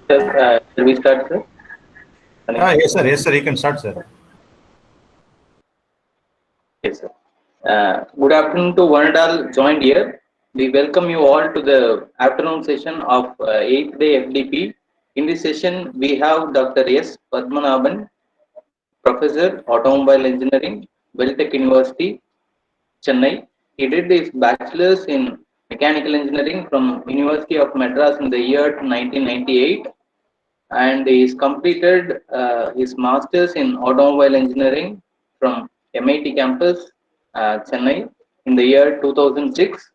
Sir, shall we start, sir? Yes, sir. Yes, sir. You can start, sir. Yes, sir. Good afternoon to one and all joined here. We welcome you all to the afternoon session of 8th day FDP. In this session, we have Dr. S. Padmanabhan, Professor, Automobile Engineering, Welltech University, Chennai. He did his bachelor's in Mechanical Engineering from University of Madras in the year 1998, and he's completed his master's in automobile engineering from MIT campus, Chennai, in the year 2006,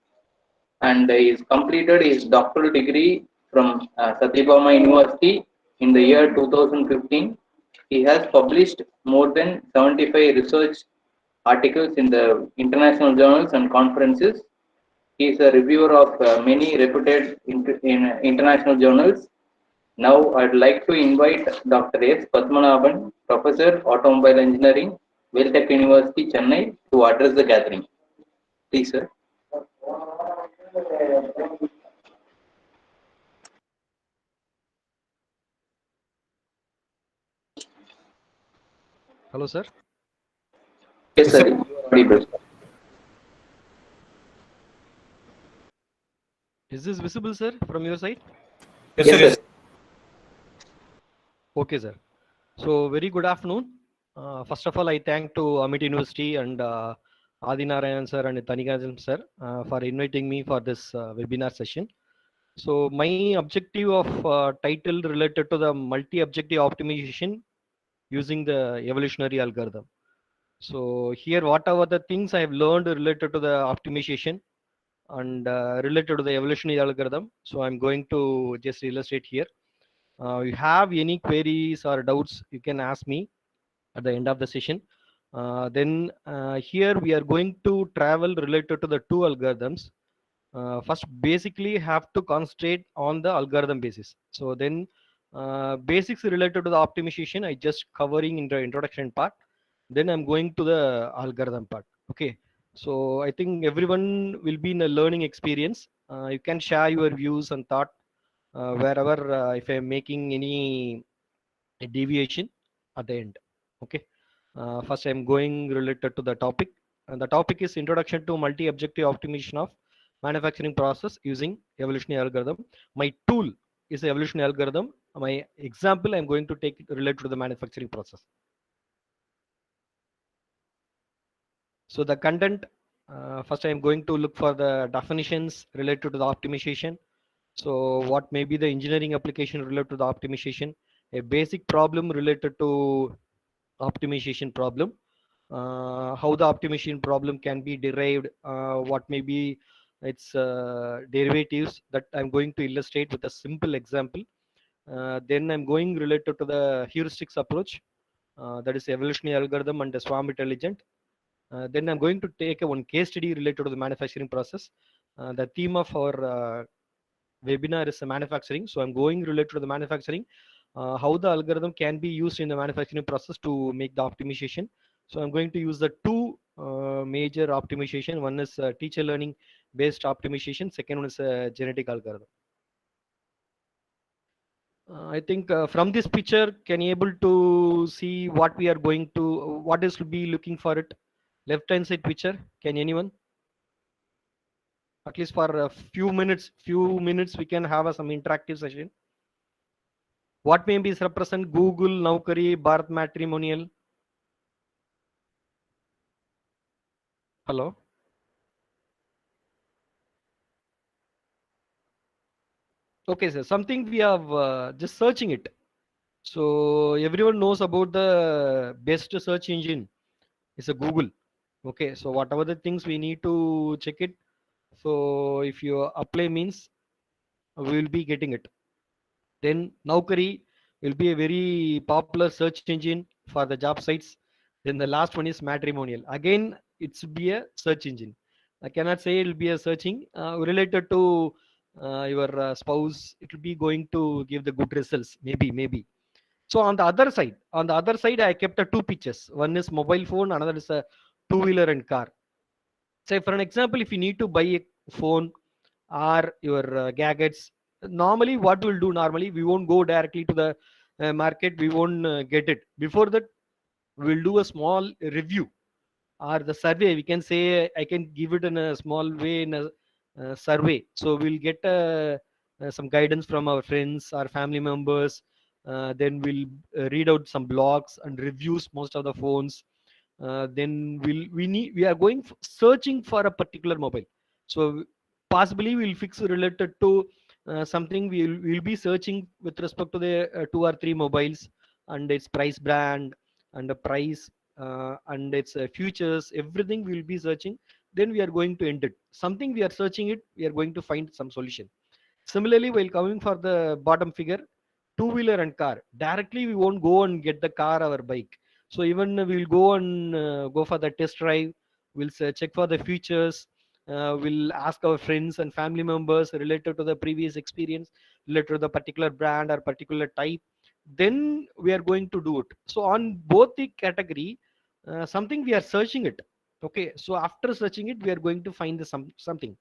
and he's completed his doctoral degree from Satyabama University in the year 2015. He has published more than 75 research articles in the international journals and conferences. He is a reviewer of many reputed international journals. Now, I'd like to invite Dr. S. Padmanabhan, Professor, Automobile Engineering, Welltech University, Chennai, to address the gathering. Please, sir. Hello, sir. Yes, sir. You are audible. Is this visible, sir, from your side? Yes, Yes, sir. Yes. sir. Okay, sir. So, very good afternoon. First of all, I thank to Amit University and Adi Narayan sir and Tanikajam sir for inviting me for this webinar session. So, my objective of title related to the multi-objective optimization using the evolutionary algorithm. So, here, whatever the things I have learned related to the optimization and related to the evolutionary algorithm. So, I'm going to just illustrate here. You have any queries or doubts, you can ask me at the end of the session. Then here we are going to travel related to the two algorithms. First, basically have to concentrate on the algorithm basis. So then basics related to the optimization, I just covering in the introduction part. Then I'm going to the algorithm part. Okay. So I think everyone will be in a learning experience. You can share your views and thought wherever if I'm making any deviation at the end. Okay. First, I'm going related to the topic, and the topic is introduction to multi-objective optimization of manufacturing process using evolutionary algorithm. My tool is the evolutionary algorithm. My example, I'm going to take related to the manufacturing process. So the content, first I'm going to look for the definitions related to the optimization. So what may be the engineering application related to the optimization, a basic problem related to optimization problem, how the optimization problem can be derived, what may be its derivatives that I'm going to illustrate with a simple example. Then I'm going related to the heuristics approach, that is evolutionary algorithm and the swarm intelligent. Then I'm going to take one case study related to the manufacturing process. The theme of our webinar is manufacturing. So I'm going related to the manufacturing, how the algorithm can be used in the manufacturing process to make the optimization. So I'm going to use the two major optimization. One is teacher learning based optimization. Second one is genetic algorithm. I think from this picture, can you able to see what we are going to, what is to be looking for it? Left hand side picture. Can anyone? At least for a few minutes, we can have some interactive session. What may be represent Google, Naukri, Bharat Matrimonial? Hello? Okay, sir. Something we have just searching it. So everyone knows about the best search engine is a Google. Okay, so whatever the things we need to check it. So if you apply means we will be getting it. Then Naukri will be a very popular search engine for the job sites. Then the last one is matrimonial. Again, it's be a search engine. I cannot say it will be a searching related to your spouse. It will be going to give the good results. Maybe. So on the other side, I kept two pictures. One is mobile phone, another is a two-wheeler and car. Say for an example, if you need to buy a phone or your gadgets Normally what we'll do, normally we won't go directly to the market, we won't get it. Before that, we'll do a small review or the survey, we can say. I can give it in a small way, in a survey. So we'll get some guidance from our friends, our family members. Then we'll read out some blogs and reviews most of the phones. Then we are going searching for a particular mobile. So possibly we'll fix related to something. We'll be searching with respect to the 2 or 3 mobiles and its price, brand, and the price, and its futures, everything we will be searching. Then we are going to end it. Something we are searching it, we are going to find some solution. Similarly, while coming for the bottom figure, two-wheeler and car, directly we won't go and get the car or bike. So even we'll go and go for the test drive. We'll check for the features. We'll ask our friends and family members related to the previous experience, related to the particular brand or particular type. Then we are going to do it. So on both the category, something we are searching it. Okay. So after searching it, we are going to find the something.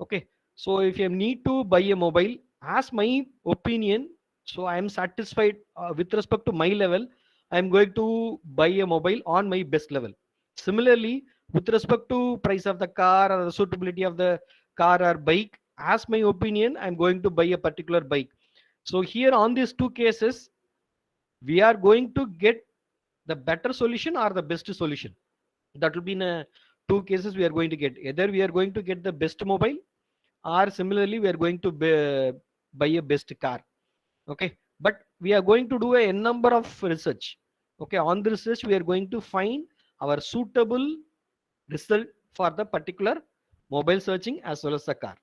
Okay. So if you need to buy a mobile, as my opinion, so I am satisfied with respect to my level, I am going to buy a mobile on my best level. Similarly, with respect to price of the car or the suitability of the car or bike, as my opinion, I'm going to buy a particular bike. So here on these two cases, we are going to get the better solution or the best solution. That will be in two cases we are going to get. Either we are going to get the best mobile, or similarly we are going to buy a best car. Okay, but we are going to do a n number of research. Okay, on the research we are going to find our suitable result for the particular mobile searching as well as the car.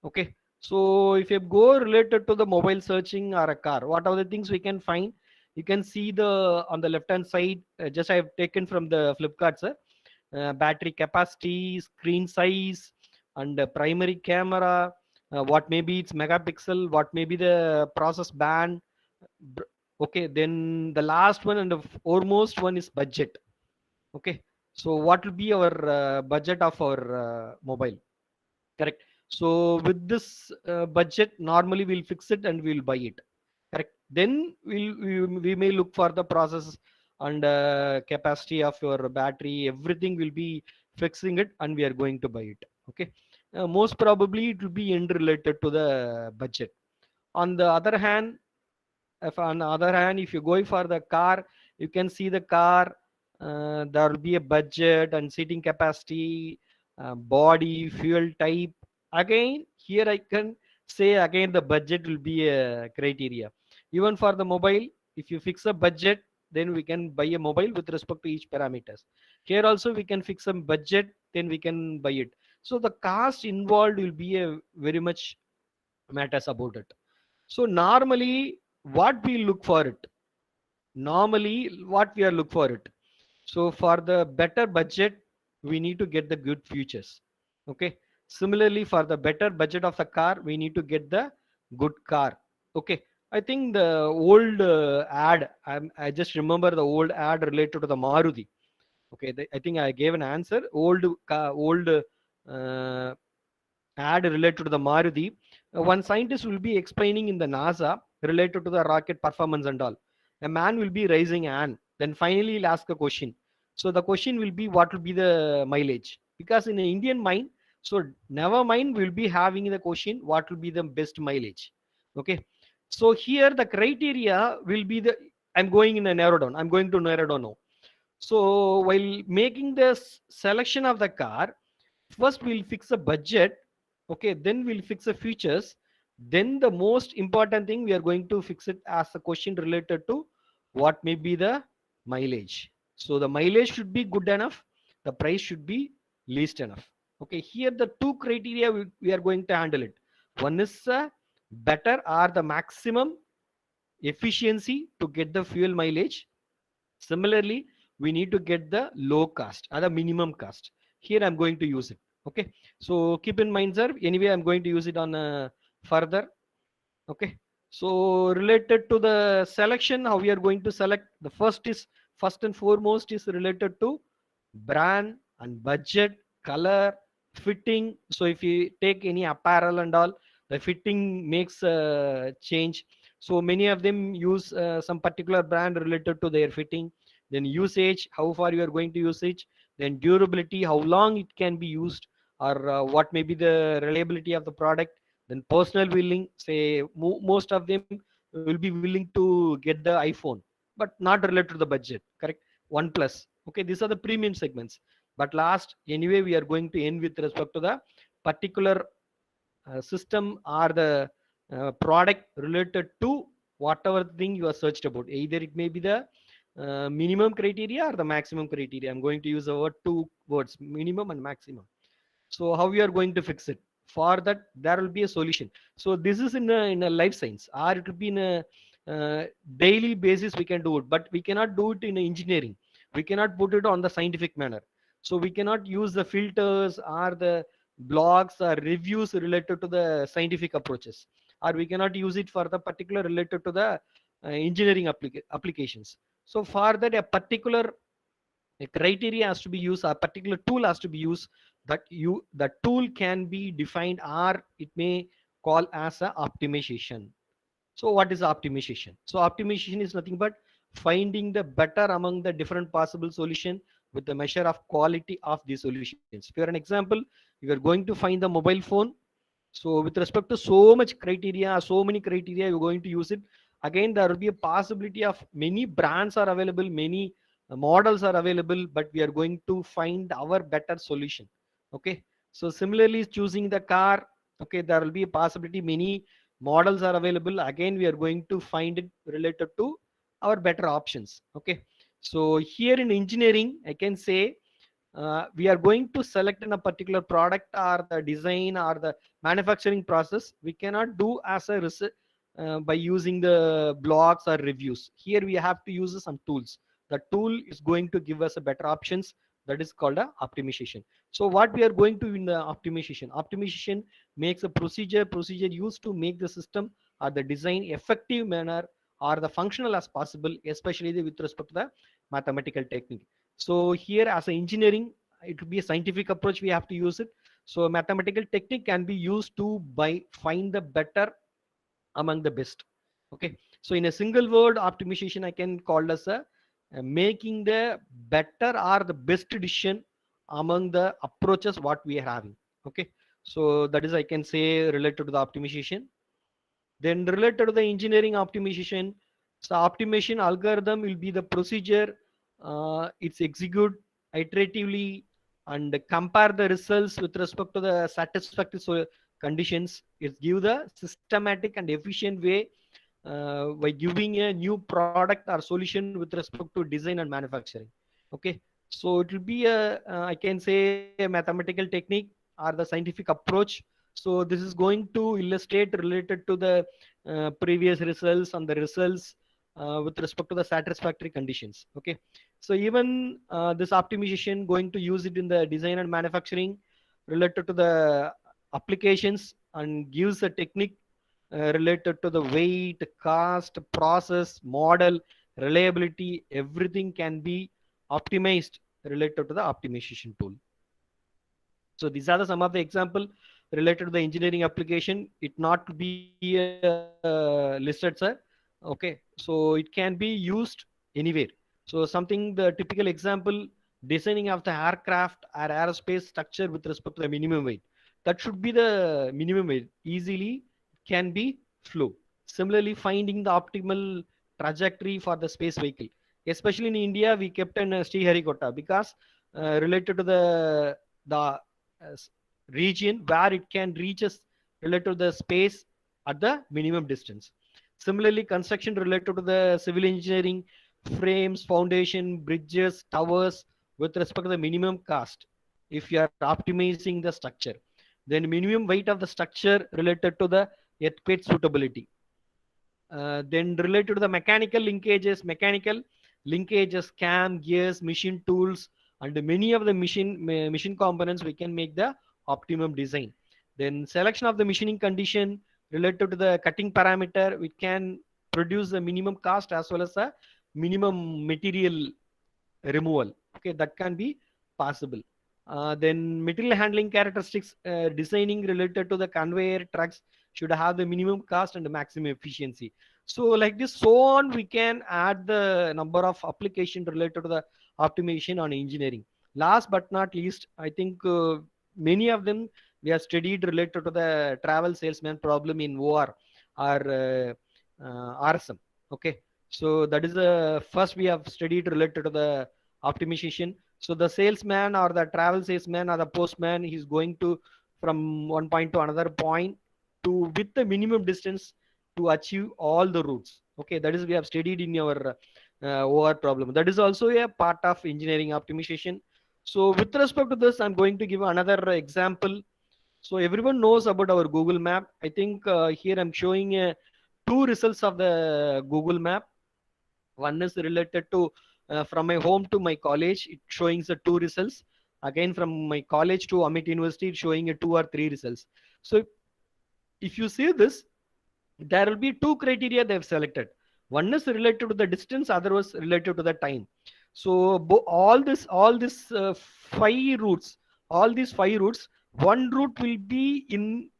Okay, so if you go related to the mobile searching or a car, what are the things we can find? You can see the on the left hand side, just I have taken from the Flipkart, sir. Battery capacity, screen size, and primary camera, what may be its megapixel, what may be the process band. Okay, then the last one and the foremost one is budget. Okay, so what will be our budget of our mobile? Correct. So with this budget, normally we'll fix it and we'll buy it. Correct. Then we may look for the process and capacity of your battery. Everything will be fixing it, and we are going to buy it. Okay. Most probably it will be end related to the budget. On the other hand, if you're going for the car, you can see the car. There will be a budget and seating capacity, body, fuel type. Again, here I can say again the budget will be a criteria. Even for the mobile, if you fix a budget, then we can buy a mobile with respect to each parameters. Here also we can fix some budget, then we can buy it. So the cost involved will be a very much matters about it. So normally what we look for it, normally what we are look for it. So for the better budget, we need to get the good features. Okay. Similarly, for the better budget of the car, we need to get the good car. Okay. I think the old ad, I just remember the old ad related to the Maruti. Okay. I think I gave an answer. Old ad related to the Maruti. One scientist will be explaining in the NASA related to the rocket performance and all. A man will be raising an hand. Then finally he'll ask a question. So the question will be what will be the mileage? Because in an Indian mind, so never mind, we'll be having the question what will be the best mileage. Okay. So here the criteria will be the I'm going in a narrow down. I'm going to narrow down now. So while making the selection of the car, first we'll fix a budget. Okay, then we'll fix the features. Then the most important thing, we are going to fix it as a question related to what may be the mileage. So the mileage should be good enough, the price should be least enough. Okay, here the two criteria we are going to handle it. One is better or the maximum efficiency to get the fuel mileage. Similarly, we need to get the low cost or the minimum cost. Here I'm going to use it. Okay, so keep in mind, sir. Anyway, I'm going to use it on further. Okay, so related to the selection, how we are going to select, the first and foremost is related to brand and budget, color, fitting. So if you take any apparel and all, The fitting makes change. So many of them use some particular brand related to their fitting. Then usage, how far you are going to use it. Then durability, how long it can be used, or what may be the reliability of the product. Then personal willing, say most of them will be willing to get the iPhone, but not related to the budget, correct? OnePlus. Okay, these are the premium segments. But last, anyway, we are going to end with respect to the particular system or the product related to whatever thing you are searched about. Either it may be the minimum criteria or the maximum criteria. I'm going to use the word, two words, minimum and maximum. So how we are going to fix it? For that, there will be a solution. So this is in a life science, or it will be in a daily basis. We can do it, but we cannot do it in engineering. We cannot put it on the scientific manner. So we cannot use the filters or the blogs or reviews related to the scientific approaches, or we cannot use it for the particular related to the engineering applications. So for that, a particular a criteria has to be used, a particular tool has to be used, that you the tool can be defined, or it may call as a optimization. So what is optimization? So optimization is nothing but finding the better among the different possible solution with the measure of quality of the solutions. For an example, you are going to find the mobile phone. So with respect to so much criteria, so many criteria, you're going to use it. Again, there will be a possibility of many brands are available, many models are available, but we are going to find our better solution. Okay. So similarly, choosing the car. Okay, there will be a possibility many models are available. Again, we are going to find it related to our better options. Okay. So here in engineering, I can say we are going to select in a particular product or the design or the manufacturing process. We cannot do as a research by using the blogs or reviews. Here we have to use some tools. The tool is going to give us a better options. That is called a optimization. So what we are going to in the optimization makes a procedure used to make the system or the design effective manner or the functional as possible, especially with respect to the mathematical technique. So here as an engineering, it will be a scientific approach, we have to use it. So mathematical technique can be used to by find the better among the best. Okay. So in a single word, optimization I can call as a making the better or the best decision among the approaches what we are having. Okay. So that is I can say related to the optimization. Then related to the engineering optimization, so optimization algorithm will be the procedure. It's execute iteratively and compare the results with respect to the satisfactory conditions. It give the systematic and efficient way by giving a new product or solution with respect to design and manufacturing. Okay, so it will be a I can say a mathematical technique or the scientific approach. So this is going to illustrate related to the previous results and the results with respect to the satisfactory conditions. Okay, so even this optimization going to use it in the design and manufacturing related to the applications, and gives a technique related to the weight, cost, process, model, reliability. Everything can be optimized related to the optimization tool. So these are some of the example related to the engineering application. It not be listed, sir. Okay, so it can be used anywhere. So something, the typical example, designing of the aircraft or aerospace structure with respect to the minimum weight. That should be the minimum weight. Easily can be flow. Similarly, finding the optimal trajectory for the space vehicle. Especially in India, we kept in Sriharikota because related to the region where it can reach us related to the space at the minimum distance. Similarly, construction related to the civil engineering, frames, foundation, bridges, towers with respect to the minimum cost. If you are optimizing the structure, then minimum weight of the structure related to the earthquake suitability. Then related to the mechanical linkages, cam, gears, machine tools, and many of the machine components, we can make the optimum design. Then selection of the machining condition related to the cutting parameter, we can produce the minimum cost as well as a minimum material removal. Okay, that can be possible. Then material handling characteristics, designing related to the conveyor trucks should have the minimum cost and the maximum efficiency. So like this, so on, we can add the number of application related to the optimization on engineering. Last but not least, I think many of them we have studied related to the travel salesman problem in OR or RSM. Okay, so that is the first we have studied related to the optimization. So the salesman or the travel salesman or the postman is going to from one point to another point to with the minimum distance to achieve all the routes. Okay, that is we have studied in our OR problem. That is also a part of engineering optimization. So with respect to this, I'm going to give another example. So everyone knows about our Google Map. I think here I'm showing two results of the Google Map. One is related to from my home to my college, it showing the two results. Again, from my college to Amit University, it's showing a 2 or 3 results. So if you see this, there will be two criteria they have selected. One is related to the distance, other was related to the time. So all this 5 routes, all these 5 routes, one route will be in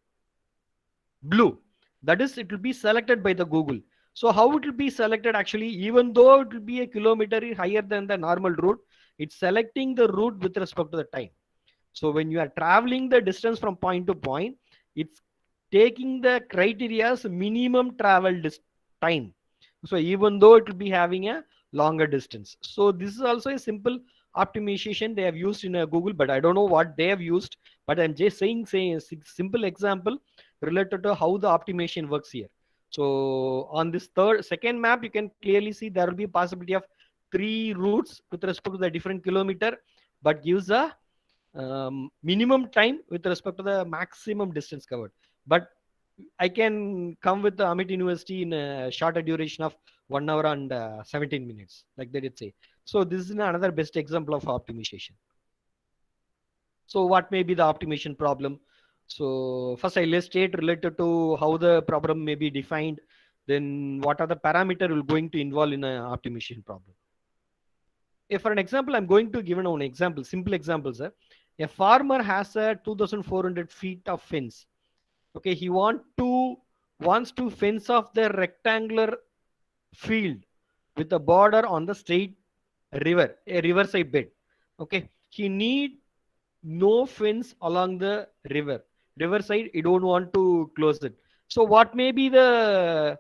blue. That is, it will be selected by the Google. So how it will be selected actually, even though it will be a kilometer higher than the normal route, it's selecting the route with respect to the time. So when you are traveling the distance from point to point, it's taking the criteria's minimum travel time. So even though it will be having a longer distance. So this is also a simple optimization they have used in Google, but I don't know what they have used. But I'm just saying a simple example related to how the optimization works here. So on this second map, you can clearly see there will be a possibility of 3 routes with respect to the different kilometer, but gives a minimum time with respect to the maximum distance covered. But I can come with the Amit University in a shorter duration of 1 hour and 17 minutes, like they did say. So this is another best example of optimization. So what may be the optimization problem? So first I'll state related to how the problem may be defined. Then what are the parameter will going to involve in an optimization problem? If for an example, I'm going to give an example, simple example, sir. A farmer has a 2,400 feet of fence. Okay, he wants to fence off the rectangular field with a border on the straight river, a riverside bed. Okay, he need no fence along the riverside. You don't want to close it. So what may be the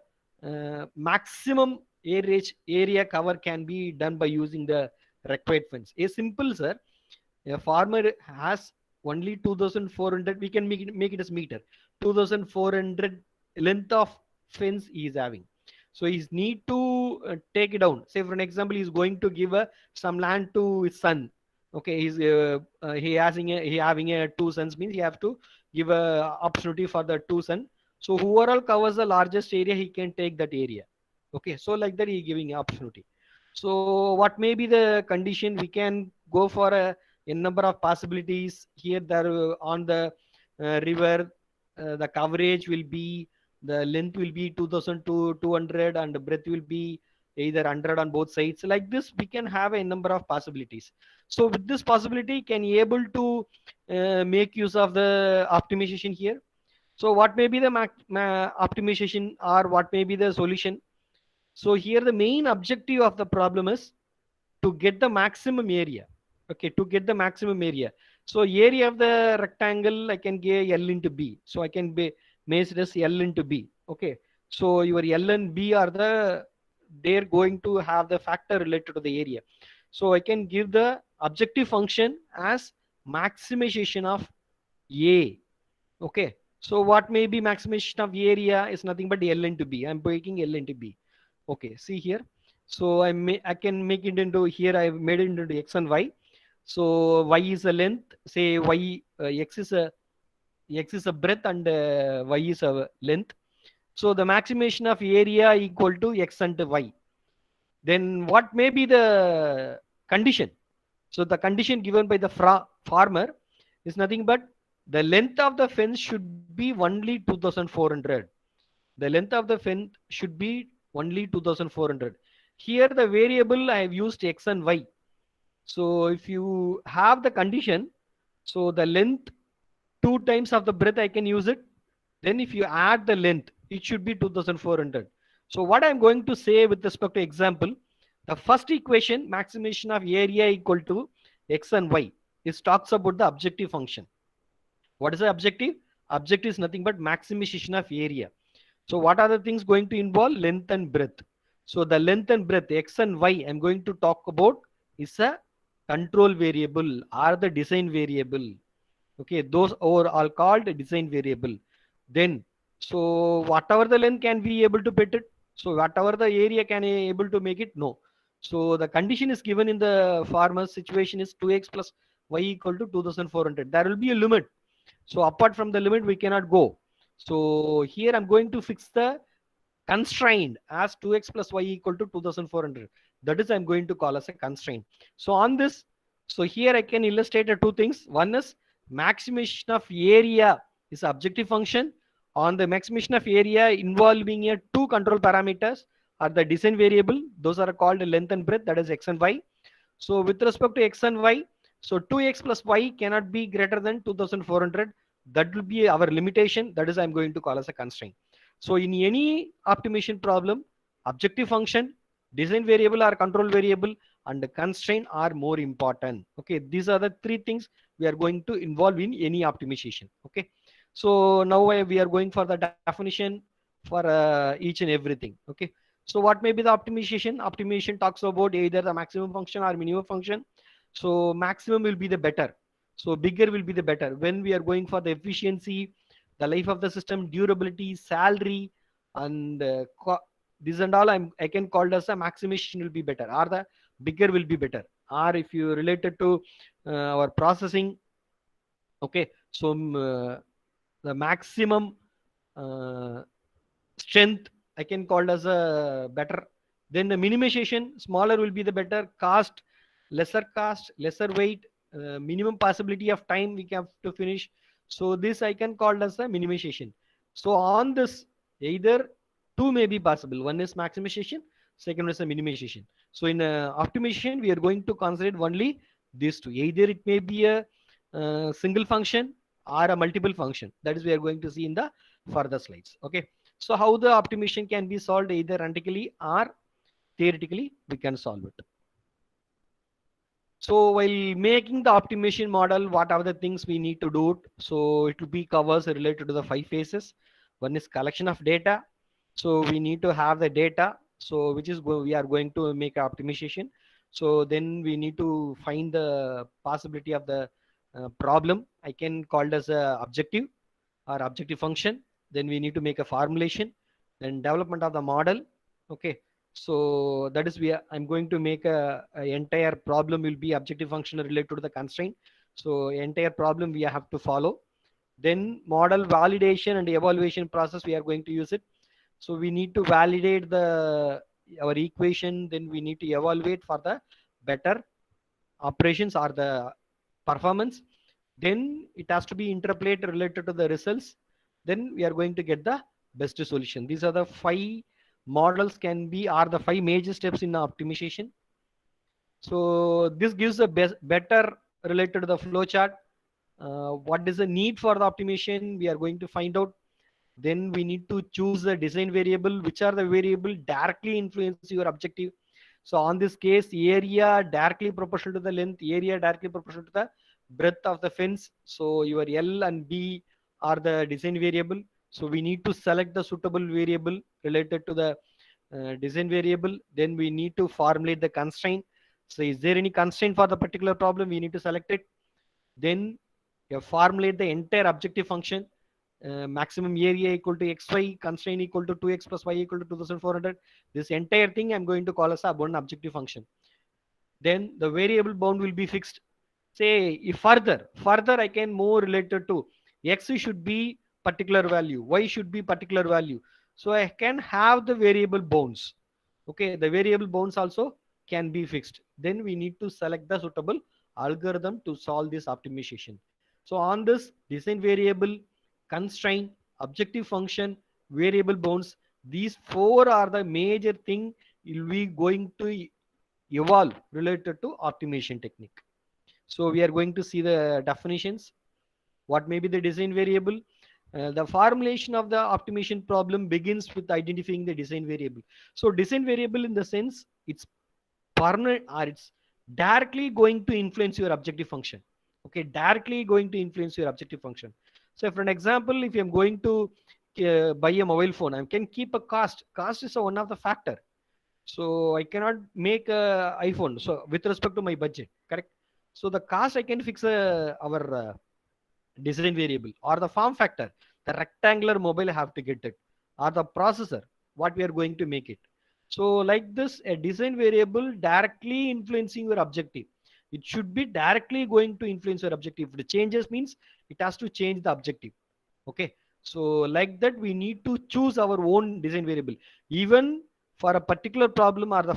maximum area cover can be done by using the required fence? A simple, sir. A farmer has only 2,400. We can make it as meter. 2,400 length of fence he is having. So he's need to take it down. Say for an example, he's going to give some land to his son. Okay, he having a 2 sons, means he have to give a opportunity for the 2 son. So whoever covers the largest area, he can take that area. Okay, so like that he giving an opportunity. So what may be the condition? We can go for a number of possibilities here. There on the river, the coverage will be, the length will be 2,200 and the breadth will be either 100 on both sides. Like this, we can have a number of possibilities. So with this possibility, can you able to make use of the optimization here? So what may be the optimization, or what may be the solution? So here the main objective of the problem is to get the maximum area. Okay, to get the maximum area. So area of the rectangle, I can get L into B. So I can be make it as L into B. Okay. So your L and B are they're going to have the factor related to the area. So I can give the objective function as maximization of A. Okay. So what may be maximization of area is nothing but L into B. I'm breaking L into B. Okay. See here. So I can make it into here. I've made it into X and Y. So Y is a length. Say Y X is a breadth and Y is a length. So the maximization of area equal to X and Y. Then what may be the condition? So the condition given by the farmer is nothing but the length of the fence should be only 2,400. The length of the fence should be only 2,400. Here the variable I have used X and Y. So if you have the condition, So the length 2 times of the breadth I can use it. Then if you add the length, it should be 2400. So what I'm going to say with respect to example, the first equation, maximization of area equal to x and y, is talks about the objective function. What is the objective? Objective is nothing but maximization of area. So what are the things going to involve? Length and breadth. So the length and breadth, x and y, I'm going to talk about is a control variable or the design variable. Okay, those are all called design variable. Then, so whatever the length can be able to put it. So whatever the area can able to make it, no. So the condition is given in the farmer's situation is 2x plus y equal to 2400. There will be a limit. So apart from the limit, we cannot go. So here I'm going to fix the constraint as 2x plus y equal to 2400. That is I'm going to call as a constraint. So on this, so here I can illustrate two things. One is maximization of area is objective function. On the maximization of area involving a two control parameters are the design variable. Those are called length and breadth, that is x and y. So with respect to x and y, so 2x plus y cannot be greater than 2400. That will be our limitation. That is I'm going to call as a constraint. So in any optimization problem, objective function, design variable or control variable, and the constraint are more important. Okay, these are the three things we are going to involve in any optimization. Okay, so now we are going for the definition for each and everything. Okay, so what may be the optimization? Optimization talks about either the maximum function or minimum function. So maximum will be the better. So bigger will be the better. When we are going for the efficiency, the life of the system, durability, salary, and this and all, I can call as a maximization will be better, or the bigger will be better. Or if you related to our processing, okay, so the maximum strength I can call as a better. Then the minimization, smaller will be the better. Cost, lesser weight, minimum possibility of time we have to finish. So this I can call as a minimization. So on this, either two may be possible. One is maximization, second is a minimization. So in optimization, we are going to consider only these two. Either it may be a single function or a multiple function. That is we are going to see in the further slides. Okay. So how the optimization can be solved either theoretically or theoretically we can solve it. So while making the optimization model, what are the things we need to do? So it will be covers related to the 5 phases. One is collection of data. So we need to have the data. So which is we are going to make optimization. So then we need to find the possibility of the problem. I can call it as a objective or objective function. Then we need to make a formulation. Then development of the model. Okay. So that is I'm going to make a entire problem will be objective function related to the constraint. So entire problem we have to follow. Then model validation and evaluation process we are going to use it. So we need to validate our equation. Then we need to evaluate for the better operations or the performance. Then it has to be interpolated related to the results. Then we are going to get the best solution. These are the 5 models can be are the 5 major steps in the optimization. So this gives a better related to the flow chart. What is the need for the optimization? We are going to find out. Then we need to choose the design variable, which are the variable directly influence your objective. So on this case, area directly proportional to the length, area directly proportional to the breadth of the fence. So your L and B are the design variable. So we need to select the suitable variable related to the design variable. Then we need to formulate the constraint. So is there any constraint for the particular problem? We need to select it. Then you formulate the entire objective function. Maximum area equal to xy, constraint equal to 2x plus y equal to 2400. This entire thing I'm going to call as a one objective function. Then the variable bound will be fixed. Say if further I can more related to x should be particular value, y should be particular value. So I can have the variable bounds. Okay, the variable bounds also can be fixed. Then we need to select the suitable algorithm to solve this optimization. So on this design variable, constraint, objective function, variable bounds, these 4 are the major thing will be going to evolve related to optimization technique. So we are going to see the definitions. What may be the design variable? The formulation of the optimization problem begins with identifying the design variable. So design variable in the sense it's permanent or it's directly going to influence your objective function. Okay, directly going to influence your objective function. So for an example, if I'm going to buy a mobile phone, I can keep a cost. Cost is one of the factor. So I cannot make a iPhone. So with respect to my budget, correct? So the cost I can fix our design variable or the form factor. The rectangular mobile have to get it, or the processor, what we are going to make it. So like this, a design variable directly influencing your objective. It should be directly going to influence your objective. The changes means it has to change the objective. Okay. So like that, we need to choose our own design variable. Even for a particular problem or the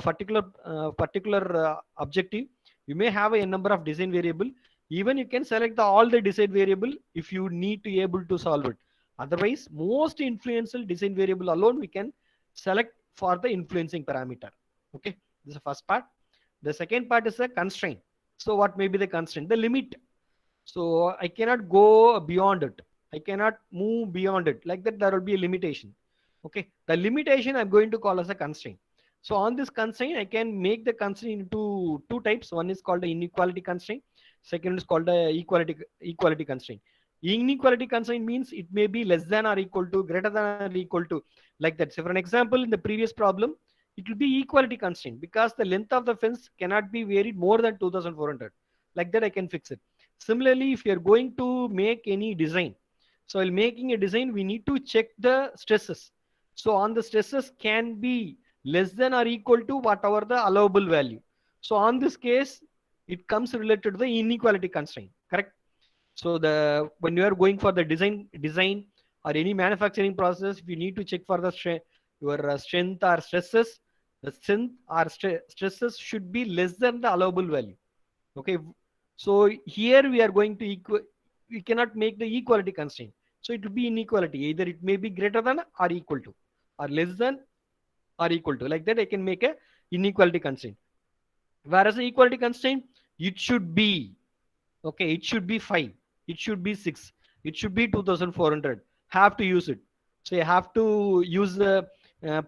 particular objective, you may have a number of design variable. Even you can select all the design variable if you need to able to solve it. Otherwise, most influential design variable alone we can select for the influencing parameter. Okay, this is the first part. The second part is a constraint. So what may be the constraint? The limit. So I cannot go beyond it. I cannot move beyond it. Like that, there will be a limitation. Okay, the limitation I'm going to call as a constraint. So on this constraint, I can make the constraint into two types. One is called the inequality constraint. Second is called the equality constraint. Inequality constraint means it may be less than or equal to, greater than or equal to, like that. So for an example, in the previous problem, it will be equality constraint because the length of the fence cannot be varied more than 2400. Like that, I can fix it. Similarly, if you're going to make any design, so while making a design, we need to check the stresses. So on the stresses can be less than or equal to whatever the allowable value. So on this case, it comes related to the inequality constraint, correct? So when you are going for the design or any manufacturing process, if you need to check for the your strength or stresses, the strength or stresses should be less than the allowable value. Okay, so here we are going to we cannot make the equality constraint. So it will be inequality. Either it may be greater than or equal to, or less than or equal to. Like that, I can make a inequality constraint. Whereas the equality constraint, it should be, okay, it should be 5, it should be 6, it should be 2400. Have to use it. So you have to use the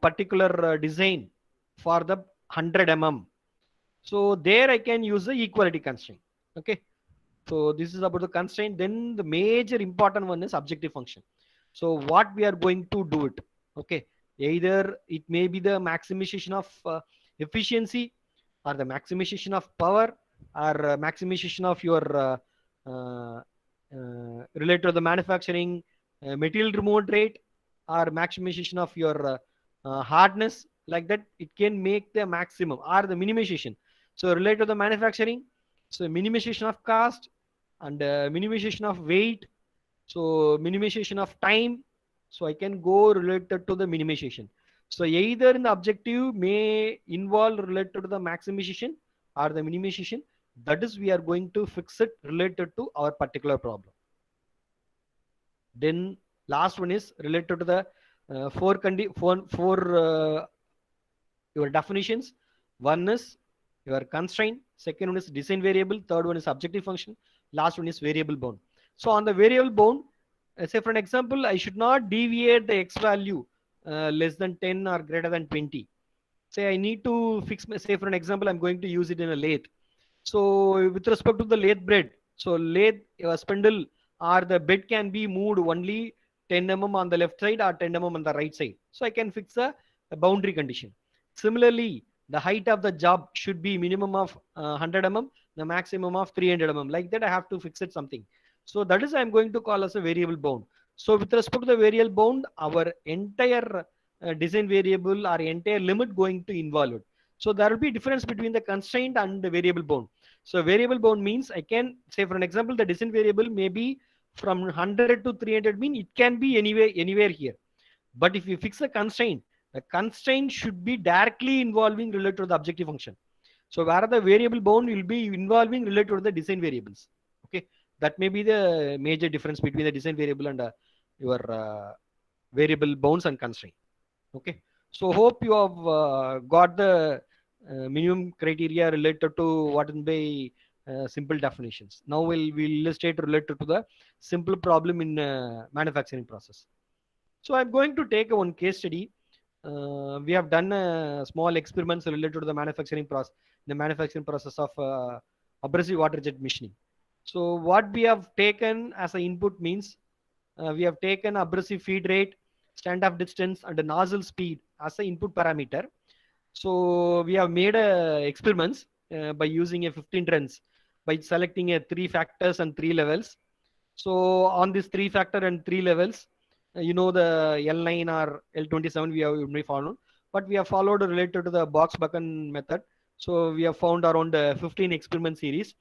particular design for the 100 mm. So there I can use the equality constraint. Okay. So this is about the constraint. Then the major important one is objective function. So what we are going to do it. Okay. Either it may be the maximization of efficiency, or the maximization of power, or maximization of your related to the manufacturing material removal rate, or maximization of your hardness. Like that, it can make the maximum or the minimization. So related to the manufacturing, so minimization of cost and minimization of weight, so minimization of time. So I can go related to the minimization. So either in the objective may involve related to the maximization or the minimization. That is, we are going to fix it related to our particular problem. Then last one is related to the four your definitions. One is your constraint, second one is design variable, third one is objective function, last one is variable bound. So on the variable bound, say for an example, I should not deviate the x value less than 10 or greater than 20. Say I need to fix, say for an example, I'm going to use it in a lathe. So with respect to the lathe bed, so lathe spindle or the bed can be moved only 10 mm on the left side or 10 mm on the right side. So I can fix a boundary condition. Similarly, the height of the job should be minimum of 100 mm, the maximum of 300 mm. Like that, I have to fix it something. So that is I'm going to call as a variable bound. So with respect to the variable bound, our entire design variable or entire limit going to involve it. So there will be difference between the constraint and the variable bound. So variable bound means I can say for an example, the design variable may be from 100 to 300, mean it can be anywhere here. But if you fix a constraint, the constraint should be directly involving related to the objective function. So where the variable bound will be involving related to the design variables. Okay, that may be the major difference between the design variable and your variable bounds and constraint. Okay, so hope you have got the minimum criteria related to what is by simple definitions. Now we'll illustrate related to the simple problem in manufacturing process. So I'm going to take one case study. We have done small experiments related to the manufacturing process of abrasive water jet machining. So what we have taken as an input means we have taken abrasive feed rate, standoff distance, and the nozzle speed as an input parameter. So we have made experiments by using a 15 runs by selecting a 3 factors and 3 levels. So on this 3 factor and 3 levels, you know, the L9 or L27 we have followed, but we have followed related to the box buchan method. So we have found around 15 experiment series.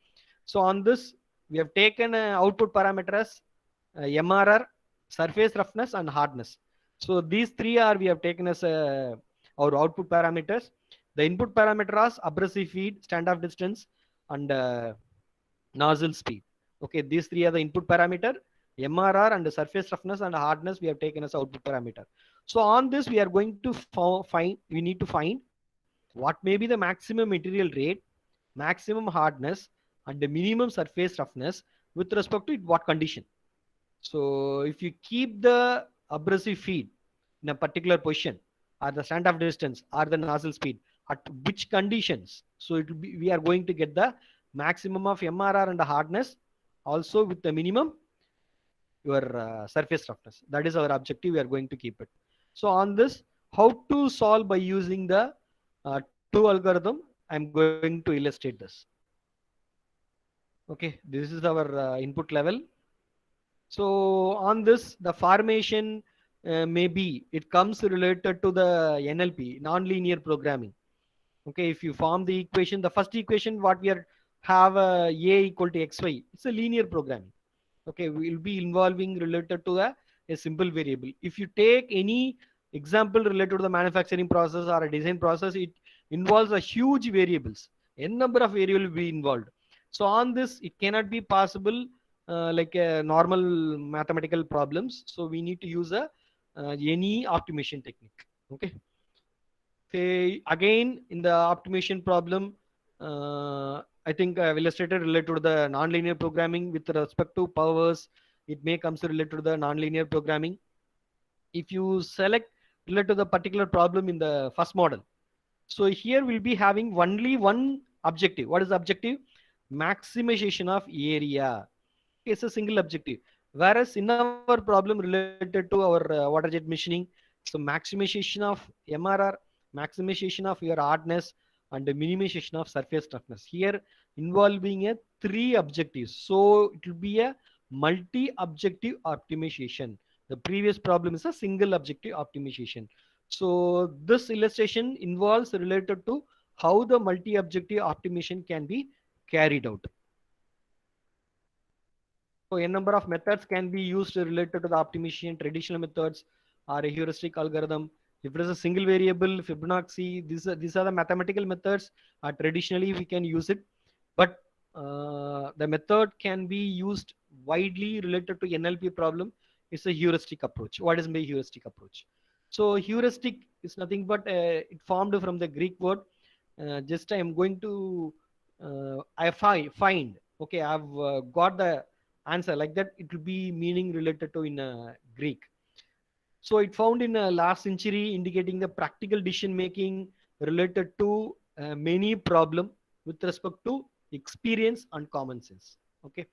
So on this, we have taken output parameters, MRR, surface roughness, and hardness. So these three are we have taken as our output parameters. The input parameters: abrasive feed, standoff distance, and nozzle speed. Okay, these three are the input parameter. MRR and the surface roughness and hardness we have taken as output parameter. So on this, we are going to we need to find what may be the maximum material rate, maximum hardness, and the minimum surface roughness with respect to what condition. So if you keep the abrasive feed in a particular position, or the standoff distance, or the nozzle speed, at which conditions, so it will be, we are going to get the maximum of MRR and the hardness, also with the minimum your surface roughness. That is our objective. We are going to keep it. So on this, how to solve by using the two algorithm, I'm going to illustrate this. Okay, this is our input level. So on this, the formation maybe it comes related to the NLP, non-linear programming. Okay, if you form the equation, the first equation what we are have A equal to XY, it's a linear programming. Okay, we will be involving related to a simple variable. If you take any example related to the manufacturing process or a design process, it involves a huge variables. N number of variables will be involved. So on this, it cannot be possible like a normal mathematical problems. So we need to use any optimization technique. Okay. Say again in the optimization problem, I think I've illustrated related to the nonlinear programming with respect to powers. It may comes related to the nonlinear programming. If you select related to the particular problem in the first model, so here we'll be having only one objective. What is the objective? Maximization of area. It's a single objective. Whereas in our problem related to our water jet machining, so maximization of MRR, maximization of your hardness, and the minimization of surface toughness. Here involving a 3 objectives. So it will be a multi-objective optimization. The previous problem is a single objective optimization. So this illustration involves related to how the multi-objective optimization can be carried out. So a number of methods can be used related to the optimization, traditional methods or a heuristic algorithm. If it is a single variable, Fibonacci, these are the mathematical methods. Traditionally, we can use it, but the method can be used widely related to NLP problem. It's a heuristic approach. What is my heuristic approach? So heuristic is nothing but it formed from the Greek word. Just I am going to I find. Okay, I've got the answer like that. It will be meaning related to in Greek. So it found in last century, indicating the practical decision making related to many problem with respect to experience and common sense. Okay.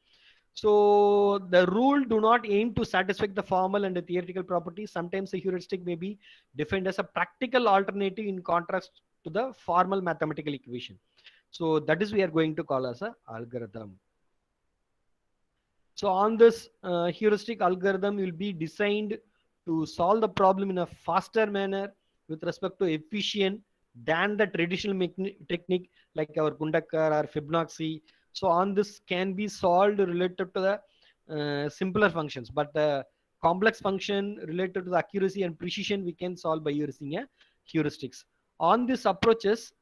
So the rule do not aim to satisfy the formal and the theoretical properties. Sometimes a heuristic may be defined as a practical alternative in contrast to the formal mathematical equation. So that is we are going to call as a algorithm. So on this heuristic algorithm will be designed to solve the problem in a faster manner with respect to efficient than the traditional technique like our Kundakar or Fibonacci. So on this can be solved related to the simpler functions, but the complex function related to the accuracy and precision we can solve by using a heuristics. On these approaches,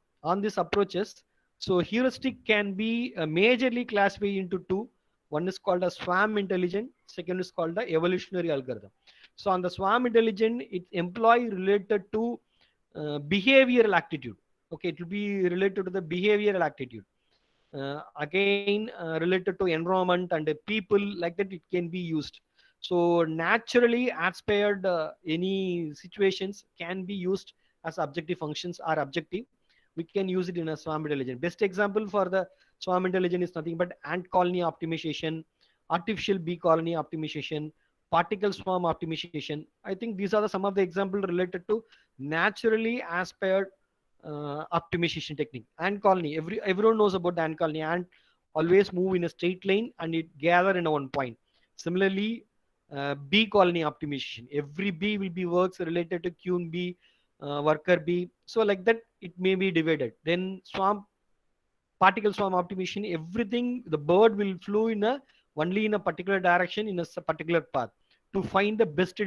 so heuristic can be majorly classified into two. One is called a swarm intelligent, second is called the evolutionary algorithm. So on the swarm intelligent, it employ related to behavioral attitude. Okay, it will be related to the behavioral attitude. again related to environment and people, like that it can be used. So naturally aspired any situations can be used as objective functions or objective. We can use it in a swarm intelligence. Best example for the swarm intelligence is nothing but ant colony optimization, artificial bee colony optimization, particle swarm optimization. I think these are some of the examples related to naturally aspired optimization technique. Ant colony, everyone knows about the ant colony. Ant always move in a straight line and it gather in a one point. Similarly, bee colony optimization, every bee will be works related to queen bee, worker bee, so like that it may be divided. Then swarm, particle swarm optimization, everything, the bird will flew in a only in a particular direction in a particular path to find the best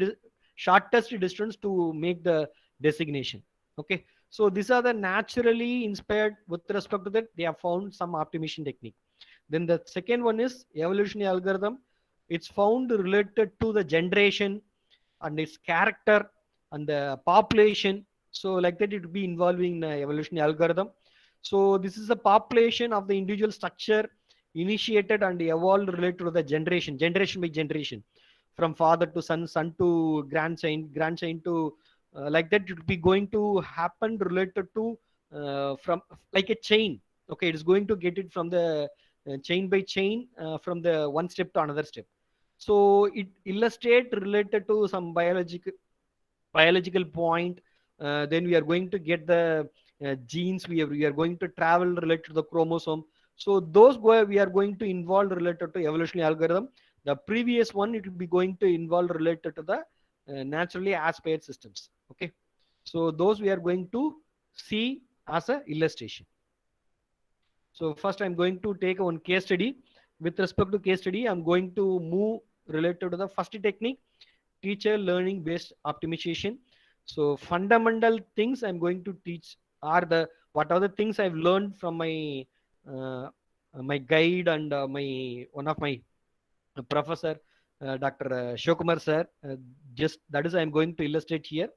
shortest distance to make the designation. Okay, so these are the naturally inspired. With respect to that, they have found some optimization technique. Then the second one is evolutionary algorithm. It's found related to the generation and its character and the population. So like that it will be involving the evolutionary algorithm. So this is a population of the individual structure initiated and evolved related to the generation by generation, from father to son, son to grandson, grandson to like that. It will be going to happen related to from like a chain. Okay, it is going to get it from the chain by chain, from the one step to another step. So it illustrate related to some biological point. Then we are going to get the genes. We are going to travel related to the chromosome. So those we are going to involve related to evolutionary algorithm. The previous one, it will be going to involve related to the naturally aspired systems. Okay, so those we are going to see as a illustration. So first I'm going to take one case study. With respect to case study, I'm going to move related to the first technique, teacher learning based optimization. So fundamental things I'm going to teach are the what are the things I've learned from my my guide and my one of my professor, Dr. Shokumar sir. Just that is I'm going to illustrate here.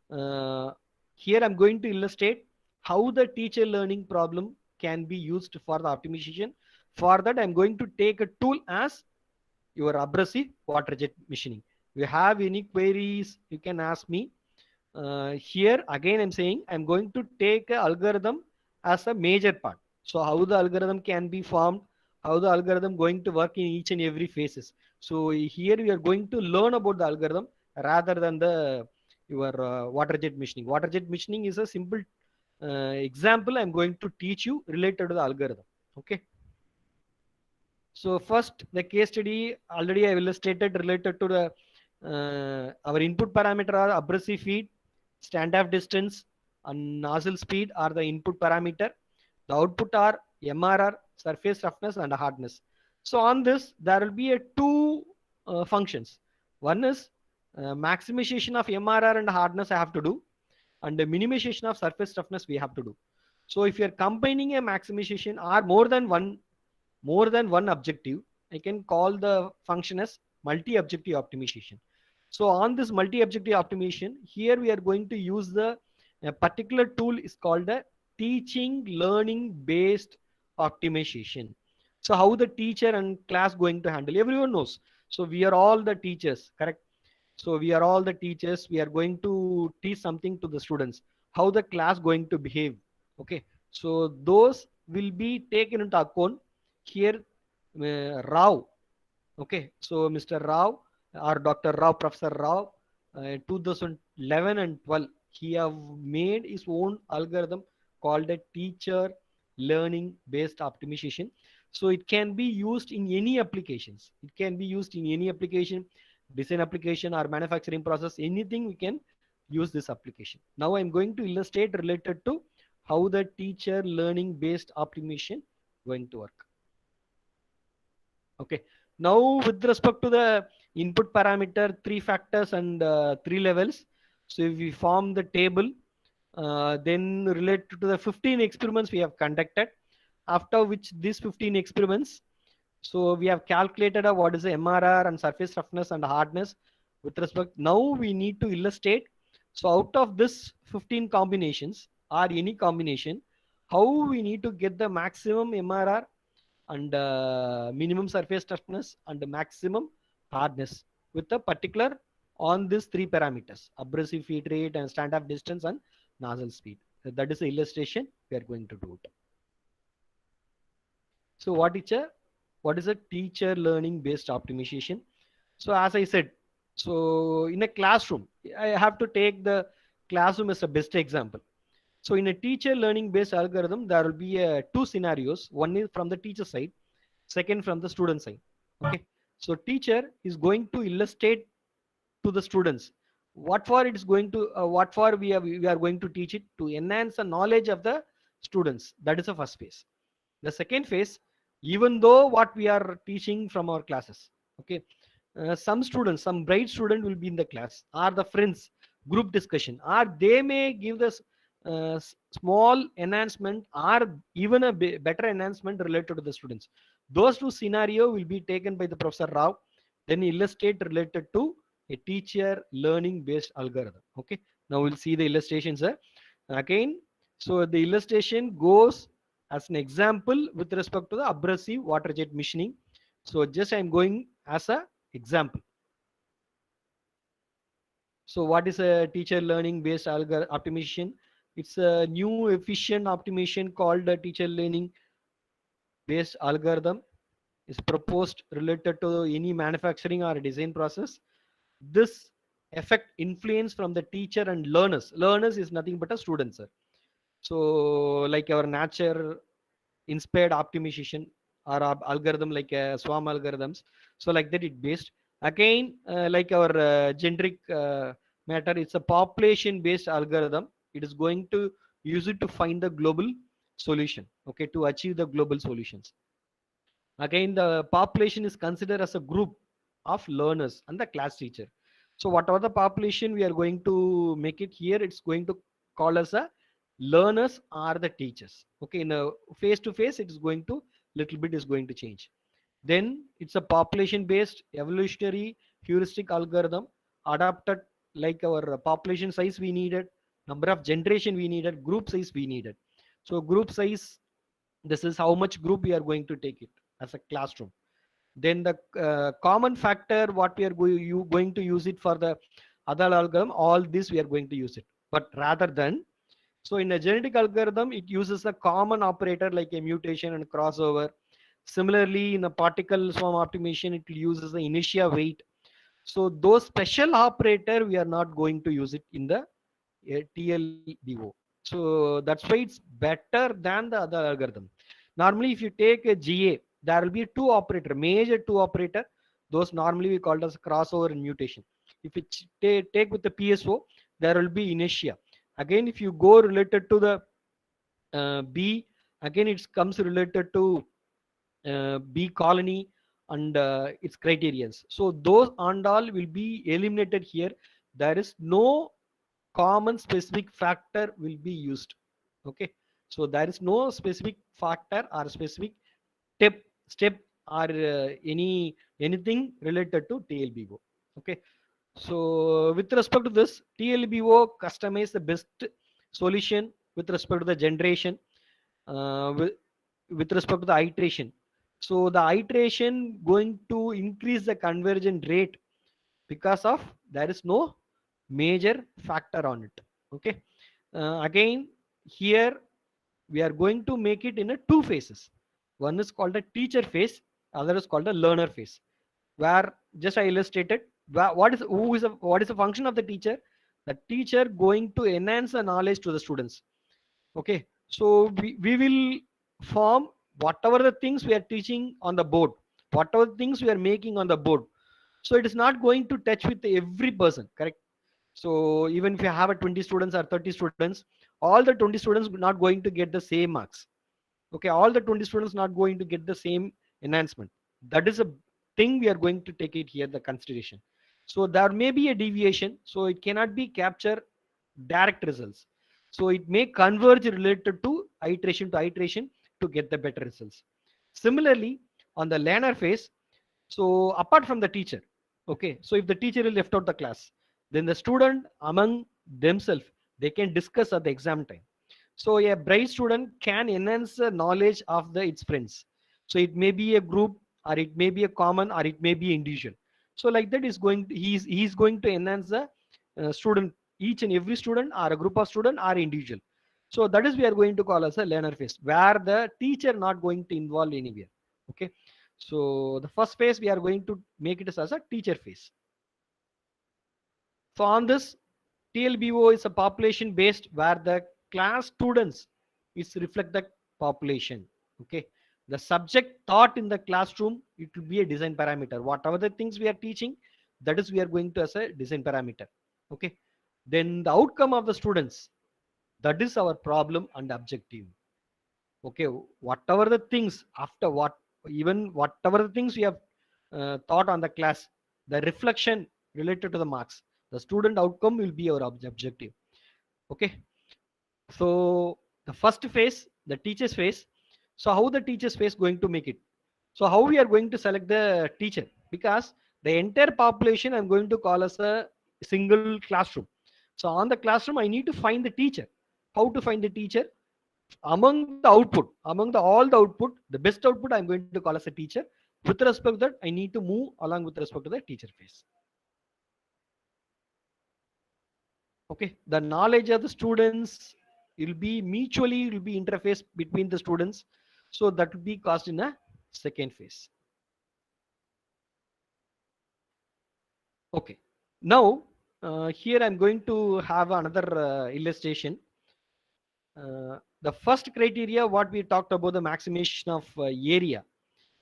Here I'm going to illustrate how the teacher learning problem can be used for the optimization. For that, I'm going to take a tool as your abrasive water jet machining. If you have any queries, you can ask me. Here again, I'm saying I'm going to take an algorithm as a major part. So how the algorithm can be formed, how the algorithm going to work in each and every phases. So here we are going to learn about the algorithm rather than the your water jet machining. Water jet machining is a simple example I'm going to teach you related to the algorithm. Okay. So first, the case study already I illustrated related to the our input parameter are abrasive feed, standoff distance, and nozzle speed are the input parameter. The output are MRR, surface roughness, and hardness. So on this, there will be a two functions. One is maximization of MRR and hardness I have to do, and the minimization of surface roughness we have to do. So if you are combining a maximization or more than one objective, I can call the function as multi-objective optimization. So on this multi-objective optimization, here we are going to use the particular tool is called a teaching learning based optimization. So how the teacher and class going to handle, everyone knows. So we are all the teachers, correct? So we are all the teachers. We are going to teach something to the students. How the class going to behave. Okay. So those will be taken into account here. Rao. Okay. So Mr. Rao or Dr. Rao, Professor Rao, 2011 and 12, he have made his own algorithm called a teacher learning based optimization. So it can be used in any applications. It can be used in any application, design application or manufacturing process, anything we can use this application. Now I'm going to illustrate related to how the teacher learning based optimization going to work. Okay. Now with respect to the input parameter, 3 factors and 3 levels. So if we form the table, then related to the 15 experiments we have conducted, after which these 15 experiments, so we have calculated what is the MRR and surface roughness and hardness with respect. Now we need to illustrate. So out of this 15 combinations or any combination, how we need to get the maximum MRR and minimum surface toughness and maximum hardness with a particular on these three parameters: abrasive feed rate and standoff distance and nozzle speed. That is the illustration we are going to do it. So what is a teacher learning based optimization? So as I said, so in a classroom, I have to take the classroom as a best example. So in a teacher learning based algorithm, there will be two scenarios. One is from the teacher side, second from the student side. Okay. So teacher is going to illustrate to the students what for it is going to what for we are going to teach it to enhance the knowledge of the students. That is the first phase. The second phase, even though what we are teaching from our classes, okay, some students, some bright student will be in the class, or the friends group discussion, or they may give this small enhancement or even a better enhancement related to the students. Those two scenario will be taken by the Professor Rao, then illustrate related to a teacher learning based algorithm. Okay, now we'll see the illustrations again. So the illustration goes as an example with respect to the abrasive water jet machining. So just I'm going as a example. So what is a teacher learning based optimization? It's a new efficient optimization called a teacher learning based algorithm. Is proposed related to any manufacturing or design process. This effect influence from the teacher and learners. Learners is nothing but a student, sir. So like our nature inspired optimization or algorithm like swarm algorithms. So like that it based. Again, like our generic matter, it's a population based algorithm. It is going to use it to find the global solution, okay, to achieve the global solutions. Again, the population is considered as a group of learners and the class teacher. So whatever the population we are going to make it here, it's going to call as a learners are the teachers. Okay, in a face to face, it is going to little bit is going to change. Then it's a population based evolutionary heuristic algorithm adapted like our population size we needed, number of generation we needed, group size we needed. So group size, this is how much group we are going to take it as a classroom. Then the common factor what we are going to use it for the other algorithm, all this we are going to use it. But rather than, so in a genetic algorithm, it uses a common operator like a mutation and crossover. Similarly, in a particle swarm optimization, it uses the inertia weight. So those special operator, we are not going to use it in the TLBO. So that's why it's better than the other algorithm. Normally, if you take a GA, there will be two operator, major two operator. Those normally we call as crossover and mutation. If it take with the PSO, there will be inertia. Again, if you go related to the B, again it comes related to B colony and its criterions. So those and all will be eliminated here. There is no common specific factor will be used. Okay, so there is no specific factor or specific step or anything related to TLBO. Okay, so with respect to this, TLBO customize the best solution with respect to the generation, with respect to the iteration. So the iteration going to increase the conversion rate because of there is no major factor on it. Okay, again here we are going to make it in a two phases. One is called a teacher phase, other is called a learner phase, where just I illustrated what is the function of the teacher. The teacher going to enhance the knowledge to the students. Okay, so we will form whatever the things we are teaching on the board, whatever things we are making on the board. So it is not going to touch with every person, correct? So even if you have a 20 students or 30 students, all the 20 students not going to get the same marks. Okay, all the 20 students not going to get the same enhancement. That is a thing we are going to take it here, the consideration. So there may be a deviation, so it cannot be capture direct results. So it may converge related to iteration to get the better results. Similarly, on the learner phase, so apart from the teacher, okay, so if the teacher is left out the class, then the student among themselves, they can discuss at the exam time. So a bright student can enhance the knowledge of its friends. So it may be a group, or it may be a common, or it may be individual. So like that is going to, he's going to enhance the student, each and every student, or a group of student, or individual. So that is we are going to call as a learner phase, where the teacher not going to involve anywhere. Okay. So the first phase we are going to make it as a teacher phase. So on this, TLBO is a population based, where the class students is reflect the population. Okay. The subject taught in the classroom, it will be a design parameter. Whatever the things we are teaching, that is we are going to as a design parameter. Okay. Then the outcome of the students, that is our problem and objective. Okay. Whatever the things after what, even whatever the things we have taught on the class, the reflection related to the marks, the student outcome will be our objective. Okay. So the first phase, the teacher's phase. So how the teacher's phase going to make it? So how we are going to select the teacher? Because the entire population I'm going to call as a single classroom. So on the classroom, I need to find the teacher. How to find the teacher? Among the output, among all the output, the best output I'm going to call as a teacher. With respect to that, I need to move along with respect to the teacher phase. Okay, the knowledge of the students will be mutually, will be interface between the students. So that will be caused in a second phase. Okay, now here I'm going to have another illustration. The first criteria, what we talked about, the maximization of area.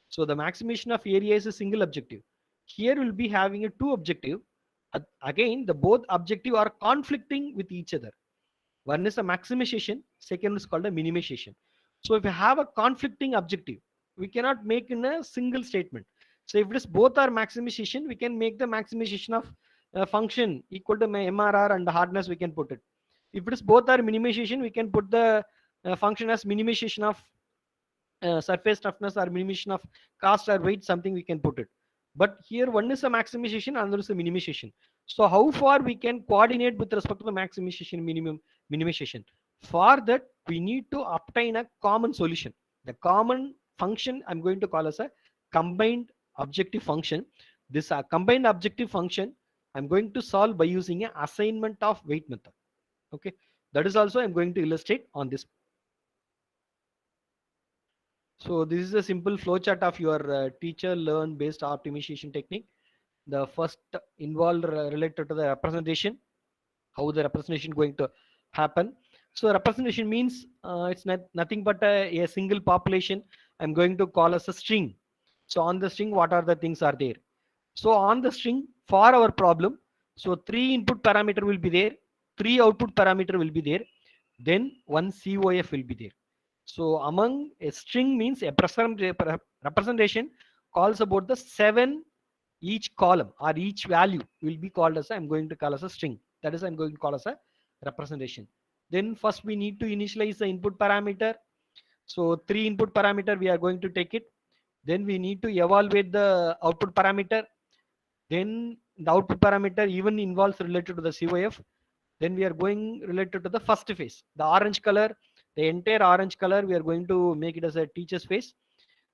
So the maximization of area is a single objective. Here we'll be having a two objective. Again, the both objective are conflicting with each other. One is a maximization, second is called a minimization. So if you have a conflicting objective, we cannot make in a single statement. So if it is both are maximization, we can make the maximization of function equal to my MRR and the hardness, we can put it. If it is both are minimization, we can put the function as minimization of surface toughness or minimization of cost or weight, something we can put it. But here one is a maximization, another is a minimization. So how far we can coordinate with respect to the maximization, minimization? For that, we need to obtain a common solution. The common function I'm going to call as a combined objective function. This combined objective function I'm going to solve by using an assignment of weight method. Okay, that is also I'm going to illustrate on this. So this is a simple flowchart of your teacher learn based optimization technique. The first involved related to the representation, how the representation going to happen. So representation means it's nothing but a single population. I'm going to call as a string. So on the string, what are the things are there? So on the string for our problem, so 3 input parameter will be there, 3 output parameter will be there, then 1 COF will be there. So among a string means a representation calls about the 7, each column or each value will be called as I'm going to call as a string. That is I'm going to call as a representation. Then first we need to initialize the input parameter. So 3 input parameter we are going to take it. Then we need to evaluate the output parameter. Then the output parameter even involves related to the COF. Then we are going related to the first phase, the orange color. The entire orange color we are going to make it as a teacher's phase.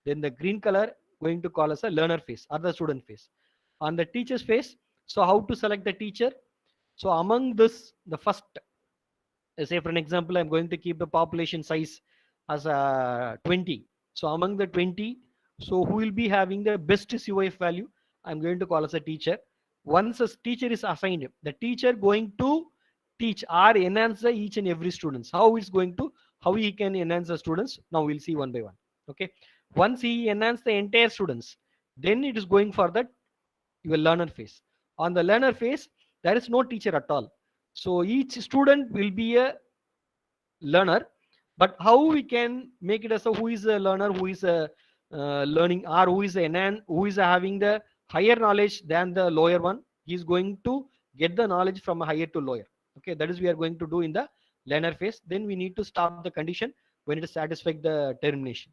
Then the green color going to call as a learner phase or the student phase. On the teacher's phase, so how to select the teacher? So among this, the first, say for an example, I'm going to keep the population size as 20. So among the 20, so who will be having the best COF value? I'm going to call as a teacher. Once a teacher is assigned, the teacher going to teach or enhance the each and every students. How it's going to, how he can enhance the students? Now we'll see one by one. Okay. Once he enhance the entire students, then it is going for that your learner phase. On the learner phase, there is no teacher at all. So each student will be a learner, but how we can make it as a who is a learner, who is a learning, or who is who is having the higher knowledge than the lower one? He is going to get the knowledge from a higher to lower. Okay, that is we are going to do in the learner phase. Then we need to stop the condition when it is satisfied the termination.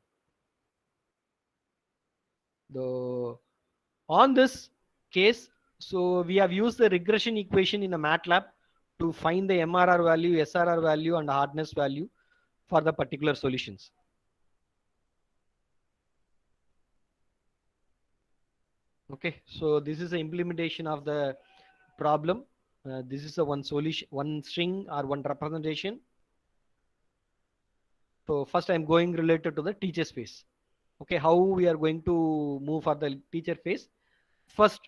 On this case, so we have used the regression equation in a MATLAB to find the MRR value, SRR value, and hardness value for the particular solutions. Okay, so this is the implementation of the problem. This is a one solution, one string or one representation. So first I'm going related to the teacher space. Okay, how we are going to move for the teacher phase. First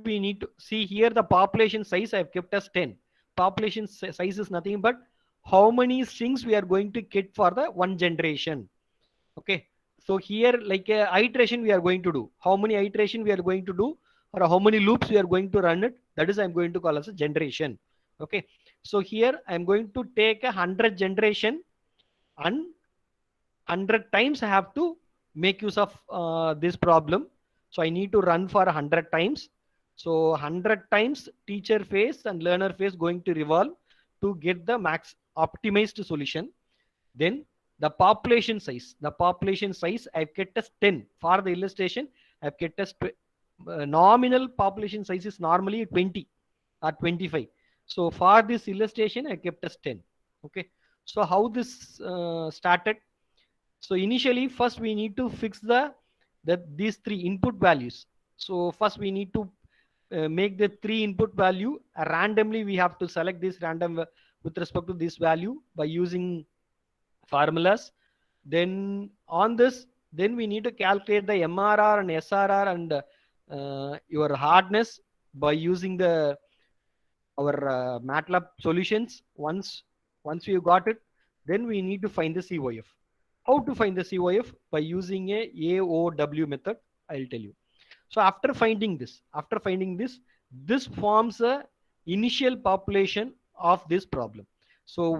we need to see here the population size I've kept as 10. Population size is nothing but how many strings we are going to get for the one generation. Okay, so here like a iteration we are going to do. How many iteration we are going to do, or how many loops we are going to run it, that is I'm going to call as a generation. Okay, so here I'm going to take 100 generation and 100 times I have to make use of this problem. So I need to run for 100 times. So 100 times teacher phase and learner phase going to revolve to get the max optimized solution. Then the population size I've kept as 10 for the illustration. I've kept as nominal population size is normally 20 or 25. So for this illustration I kept as 10. Okay, so how this started. So initially, first we need to fix these three input values. So first we need to make the three input value randomly. We have to select this random with respect to this value by using formulas. Then on this, then we need to calculate the MRR and SRR and your hardness by using our MATLAB solutions. Once we got it, then we need to find the COF. How to find the COF? By using a AOW method. I'll tell you. So after finding this, this forms a initial population of this problem. So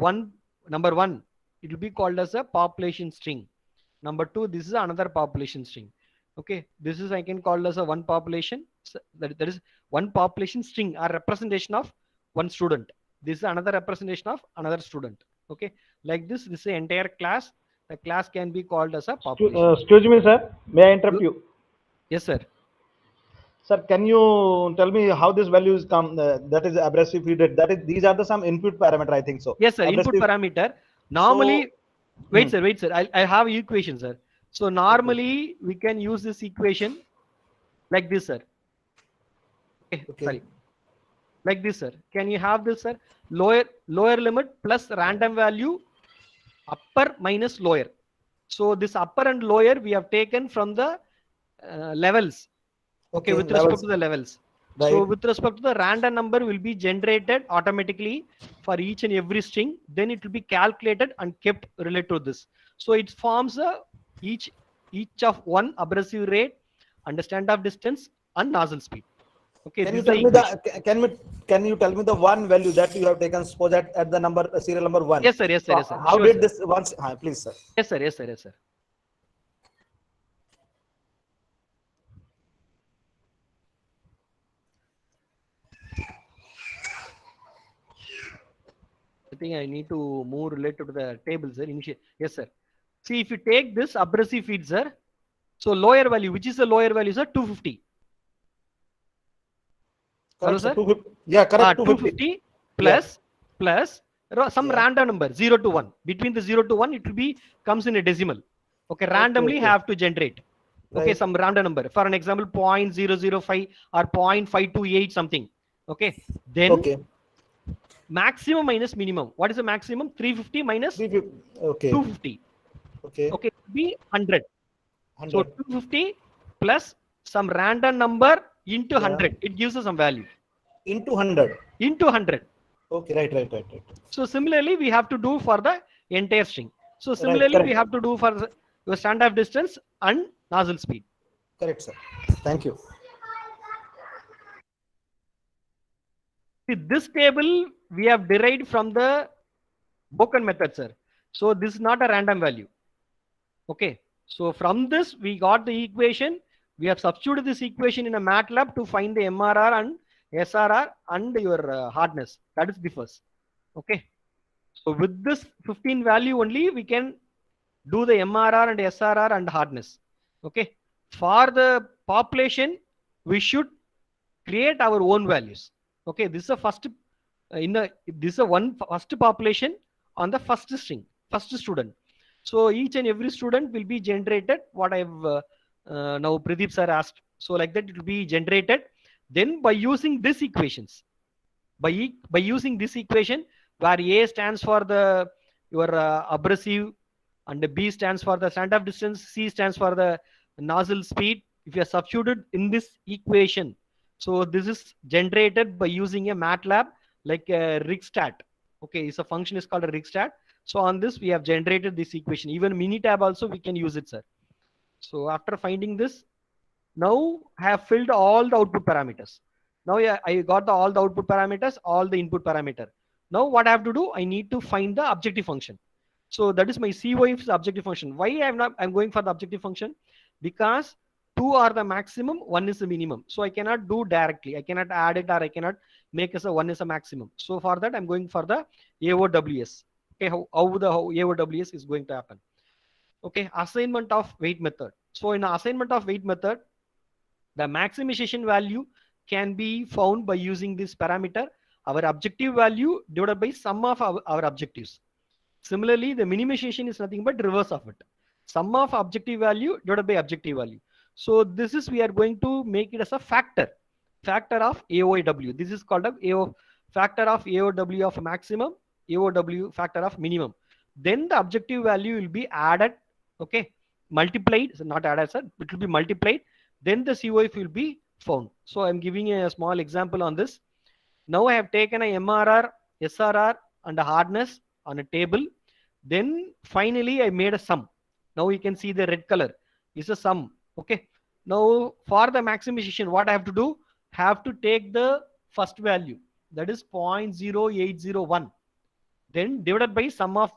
number one, it will be called as a population string. Number two, this is another population string. Okay, this is I can call as a one population. So that is one population string or representation of one student. This is another representation of another student. Okay, like this is the entire class. The class can be called as a population. Excuse me, sir. May I interrupt you? Yes, sir. Sir, can you tell me how these values come? That is abrasive feed. That is, these are the some input parameter, I think so. Yes, sir. Abrasive. Input parameter. Normally, So, wait, sir. I have equation, sir. So normally we can use this equation like this, sir. Okay. Sorry. Like this, sir. Can you have this, sir? Lower limit plus random value, upper minus lower. So this upper and lower we have taken from the levels. Okay, with respect to the levels. Right. So with respect to the random number will be generated automatically for each and every string. Then it will be calculated and kept related to this. So it forms each of one abrasive rate and the standoff distance and nozzle speed. Okay. Can you tell me can you tell me the one value that you have taken? Suppose at the number serial number 1. Yes, sir. Yes, sir. Yes, sir. How did this once? Please, sir. Yes, sir. Yes, sir. Yes, sir. I think I need to move related to the table, sir. Yes, sir. See, if you take this abrasive feed, sir. So lower value, which is the lower value, sir? 250. Hello, sir? 250. Yeah, correct. 250 plus some random number 0 to 1. Between the 0 to 1, it will be comes in a decimal. Okay, randomly have to generate. Okay, some random number. For an example, 0.005 or 0.528 something. Okay, then maximum minus minimum. What is the maximum? 350 minus 250. Okay, it will be 100. So 250 plus some random number into 100. It gives us some value. Into 100. Into 100. Okay, right. So similarly, we have to do for the entire string. So similarly, we have to do for your standoff distance and nozzle speed. Correct, sir. Thank you. See, this table we have derived from the Boken method, sir. So this is not a random value. Okay. So from this, we got the equation. We have substituted this equation in a MATLAB to find the MRR and SRR and your hardness. That is the first. Okay. So with this 15 value only, we can do the MRR and SRR and hardness. Okay. For the population, we should create our own values. Okay. This is a first first population on the first string, first student. So each and every student will be generated. What I have now Pradeep sir asked So like that, it will be generated. Then by using this equations, by using this equation where A stands for the your abrasive, and the B stands for the standoff distance, C stands for the nozzle speed. If you are substituted in this equation, so this is generated by using a MATLAB like a Rigstat. Okay, it's a function is called a Rigstat. So on this we have generated this equation. Even Minitab also we can use it, sir. So after finding this, now I have filled all the output parameters. Now I got all the output parameters, all the input parameter. Now what I have to do, I need to find the objective function. So that is my COF's objective function. Why I'm going for the objective function? Because two are the maximum, one is the minimum. So I cannot do directly. I cannot add it, or I cannot make as a one is a maximum. So for that, I'm going for the AOWS. Okay, how the AOWS is going to happen. Okay, assignment of weight method. So in assignment of weight method, the maximization value can be found by using this parameter, our objective value divided by sum of our objectives. Similarly, the minimization is nothing but reverse of it. Sum of objective value divided by objective value. So this is, we are going to make it as a factor of AOW. This is called a factor of AOW of maximum, AOW factor of minimum. Then the objective value will be added, okay, multiplied, so not added, sir, it will be multiplied. Then the COF will be found. So I'm giving a small example on this. Now I have taken a MRR, SRR and a hardness on a table. Then finally I made a sum. Now you can see the red color is a sum. Okay. Now for the maximization, what I have to do? Have to take the first value, that is 0.0801. Then divided by sum of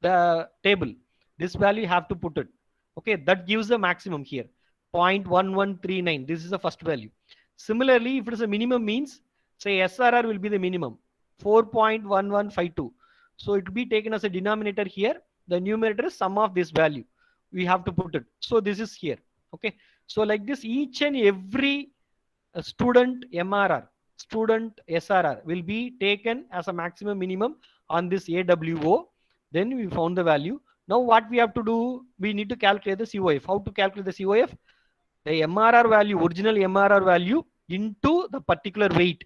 the table. This value you have to put it. Okay, that gives the maximum here. 0.1139. This is the first value. Similarly, if it is a minimum, means say SRR will be the minimum 4.1152. So it will be taken as a denominator here. The numerator is sum of this value. We have to put it. So this is here. Okay. So like this, each and every student MRR, student SRR will be taken as a maximum minimum on this AWO. Then we found the value. Now what we have to do? We need to calculate the COF. How to calculate the COF? The MRR value, original MRR value into the particular weight.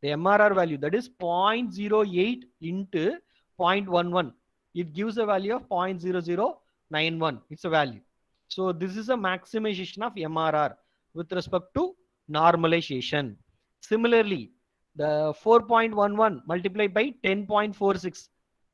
The MRR value, that is 0.08 into 0.11. It gives a value of 0.0091. It's a value. So this is a maximization of MRR with respect to normalization. Similarly, the 4.11 multiplied by 10.46.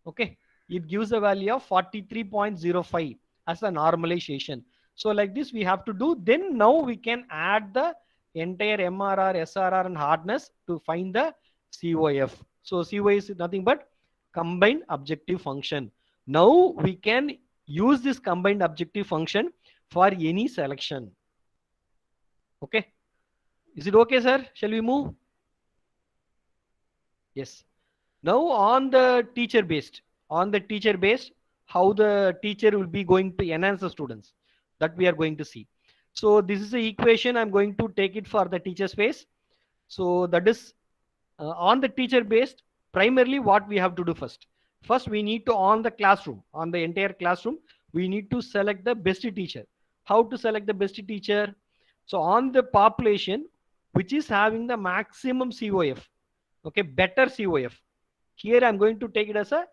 Okay. It gives a value of 43.05 as a normalization. So like this we have to do. Then now we can add the entire MRR, SRR and hardness to find the COF. So COF is nothing but combined objective function. Now we can use this combined objective function for any selection. Okay. Is it okay, sir? Shall we move? Yes. Now on the teacher based, how the teacher will be going to enhance the students, that we are going to see. So this is the equation. I'm going to take it for the teacher space. So that is on the teacher based, primarily what we have to do first. First, we need to, on the classroom, on the entire classroom, we need to select the best teacher. How to select the best teacher? So on the population, which is having the maximum COF, okay, better COF. Here I'm going to take it as a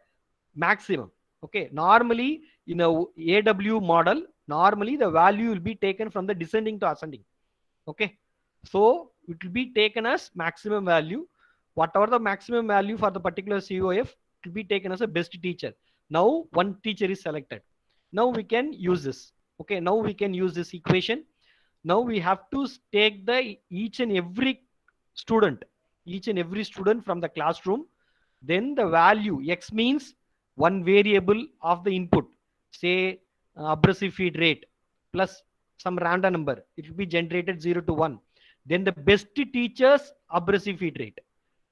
maximum. Okay, normally in a AW model, normally the value will be taken from the descending to ascending. Okay, so it will be taken as maximum value. Whatever the maximum value for the particular COF, it will be taken as a best teacher. Now one teacher is selected. Now we can use this. Okay, now we can use this equation. Now we have to take the each and every student from the classroom. Then the value X means one variable of the input, say abrasive feed rate plus some random number. It will be generated 0 to 1. Then the best teacher's abrasive feed rate.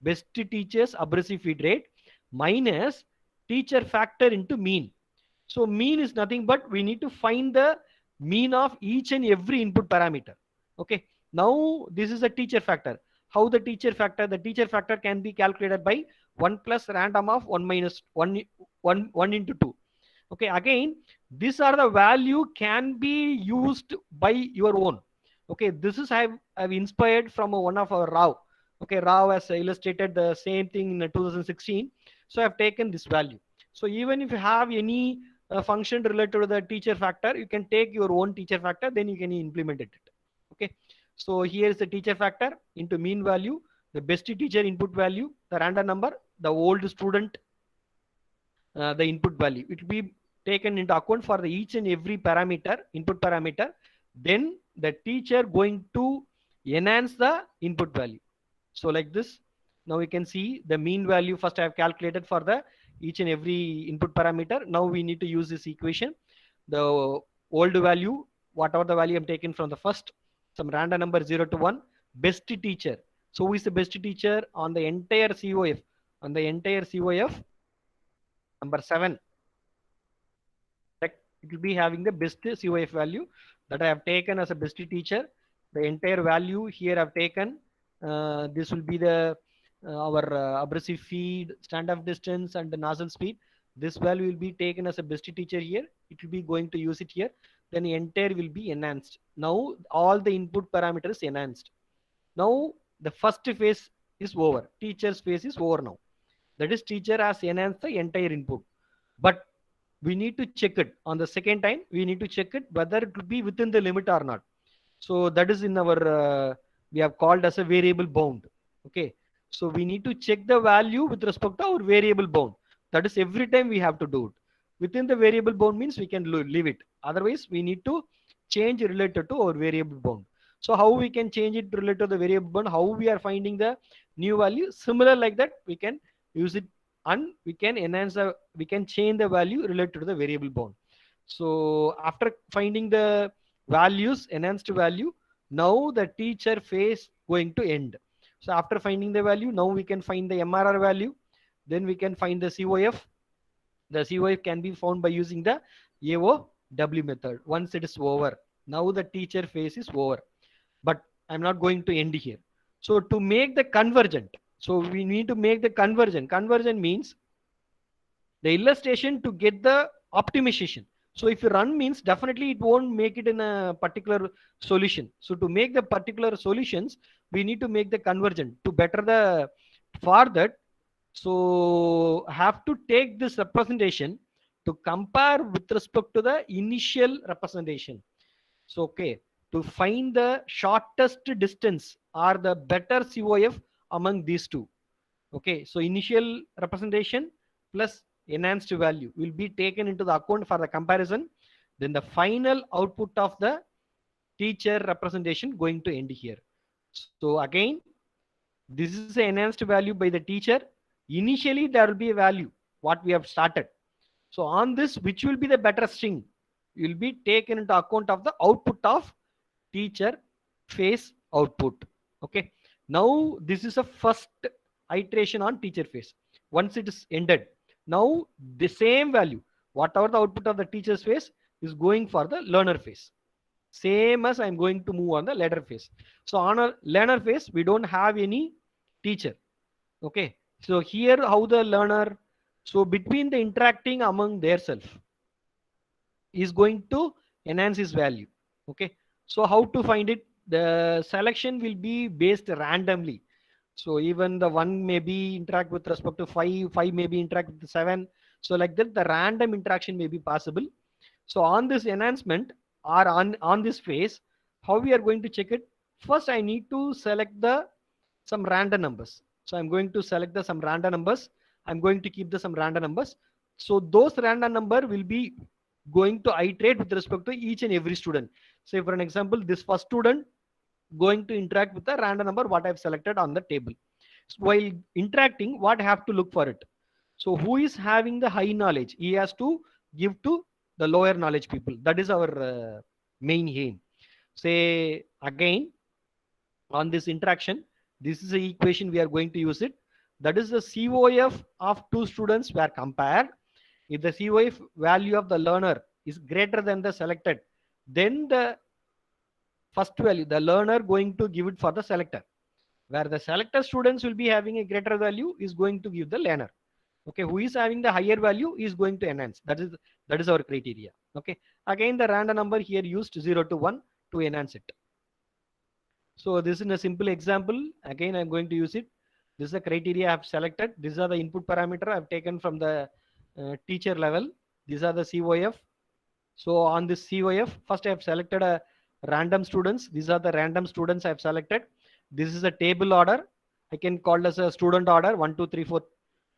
Best teacher's abrasive feed rate minus teacher factor into mean. So mean is nothing but we need to find the mean of each and every input parameter. Okay. Now this is a teacher factor. How the teacher factor? The teacher factor can be calculated by 1 plus random of 1 minus 1 into 2. Okay. Again, these are the value can be used by your own. Okay, this is I've inspired from one of our Rao. Okay, Rao has illustrated the same thing in 2016. So I've taken this value. So even if you have any function related to the teacher factor, you can take your own teacher factor, then you can implement it. Okay, so here is the teacher factor into mean value, the best teacher input value, the random number, the old student, the input value. It will be taken into account for the each and every parameter, input parameter. Then the teacher going to enhance the input value. So like this, now we can see the mean value. First I have calculated for the each and every input parameter. Now we need to use this equation. The old value, whatever the value I'm taken from the first, some random number 0 to 1, best teacher. So who is the best teacher on the entire COF? On the entire COF, number 7. It will be having the best COF value that I have taken as a best teacher. The entire value here I've taken. This will be the our abrasive feed, standoff distance, and the nozzle speed. This value will be taken as a best teacher here. It will be going to use it here. Then the entire will be enhanced. Now all the input parameters enhanced. Now the first phase is over. Teacher's phase is over now. That is, teacher has enhanced the entire input. But we need to check it on the second time. We need to check it whether it will be within the limit or not. So that is in our we have called as a variable bound. Okay, so we need to check the value with respect to our variable bound. That is, every time we have to do it within the variable bound, means we can leave it. Otherwise we need to change related to our variable bound. So how we can change it related to the variable bound? How we are finding the new value? Similar like that, we can use it, and we can enhance the, we can change the value related to the variable bound. So after finding the values, enhanced value, now the teacher phase going to end. So after finding the value, now we can find the MRR value, then we can find the COF. The COF can be found by using the AOW method. Once it is over, now the teacher phase is over, but I'm not going to end here. So to make the convergent, so we need to make the conversion. Conversion means the illustration to get the optimization. So if you run, means definitely it won't make it in a particular solution. So to make the particular solutions, we need to make the convergent to better the, for that. So have to take this representation to compare with respect to the initial representation. So okay, to find the shortest distance or the better COF among these two. Okay, so initial representation plus enhanced value will be taken into the account for the comparison. Then the final output of the teacher representation going to end here. So again, this is the enhanced value by the teacher. Initially there will be a value what we have started. So on this, which will be the better string, will be taken into account of the output of teacher phase output. Okay, now this is a first iteration on teacher phase. Once it is ended, now the same value, whatever the output of the teacher's phase, is going for the learner phase. Same as I'm going to move on the learner phase. So on a learner phase, we don't have any teacher. Okay, so here how the learner, so between the interacting among their self is going to enhance his value. Okay, so how to find it? The selection will be based randomly. So even the 1 may be interact with respect to 5, 5 may be interact with the 7. So like that, the random interaction may be possible. So on this enhancement or on this phase, how we are going to check it? First, I need to select the some random numbers. So I'm going to select the some random numbers. I'm going to keep the some random numbers. So those random number will be going to iterate with respect to each and every student. Say for an example, this first student going to interact with the random number what I've selected on the table. So while interacting, what I have to look for it? So who is having the high knowledge? He has to give to the lower knowledge people. That is our main aim. Say again, on this interaction, this is the equation we are going to use it. That is the COF of two students were compared. If the COF value of the learner is greater than the selected, then the first value, the learner going to give it for the selector. Where the selector students will be having a greater value is going to give the learner. Okay, who is having the higher value is going to enhance. That is our criteria. Okay, again the random number here used 0 to 1 to enhance it. So this is a simple example. Again, I'm going to use it. This is the criteria I have selected. These are the input parameter I've taken from the teacher level. These are the COF. So on this COF, first I have selected a random students. These are the random students I have selected. This is a table order. I can call as a student order 1, 2, 3, 4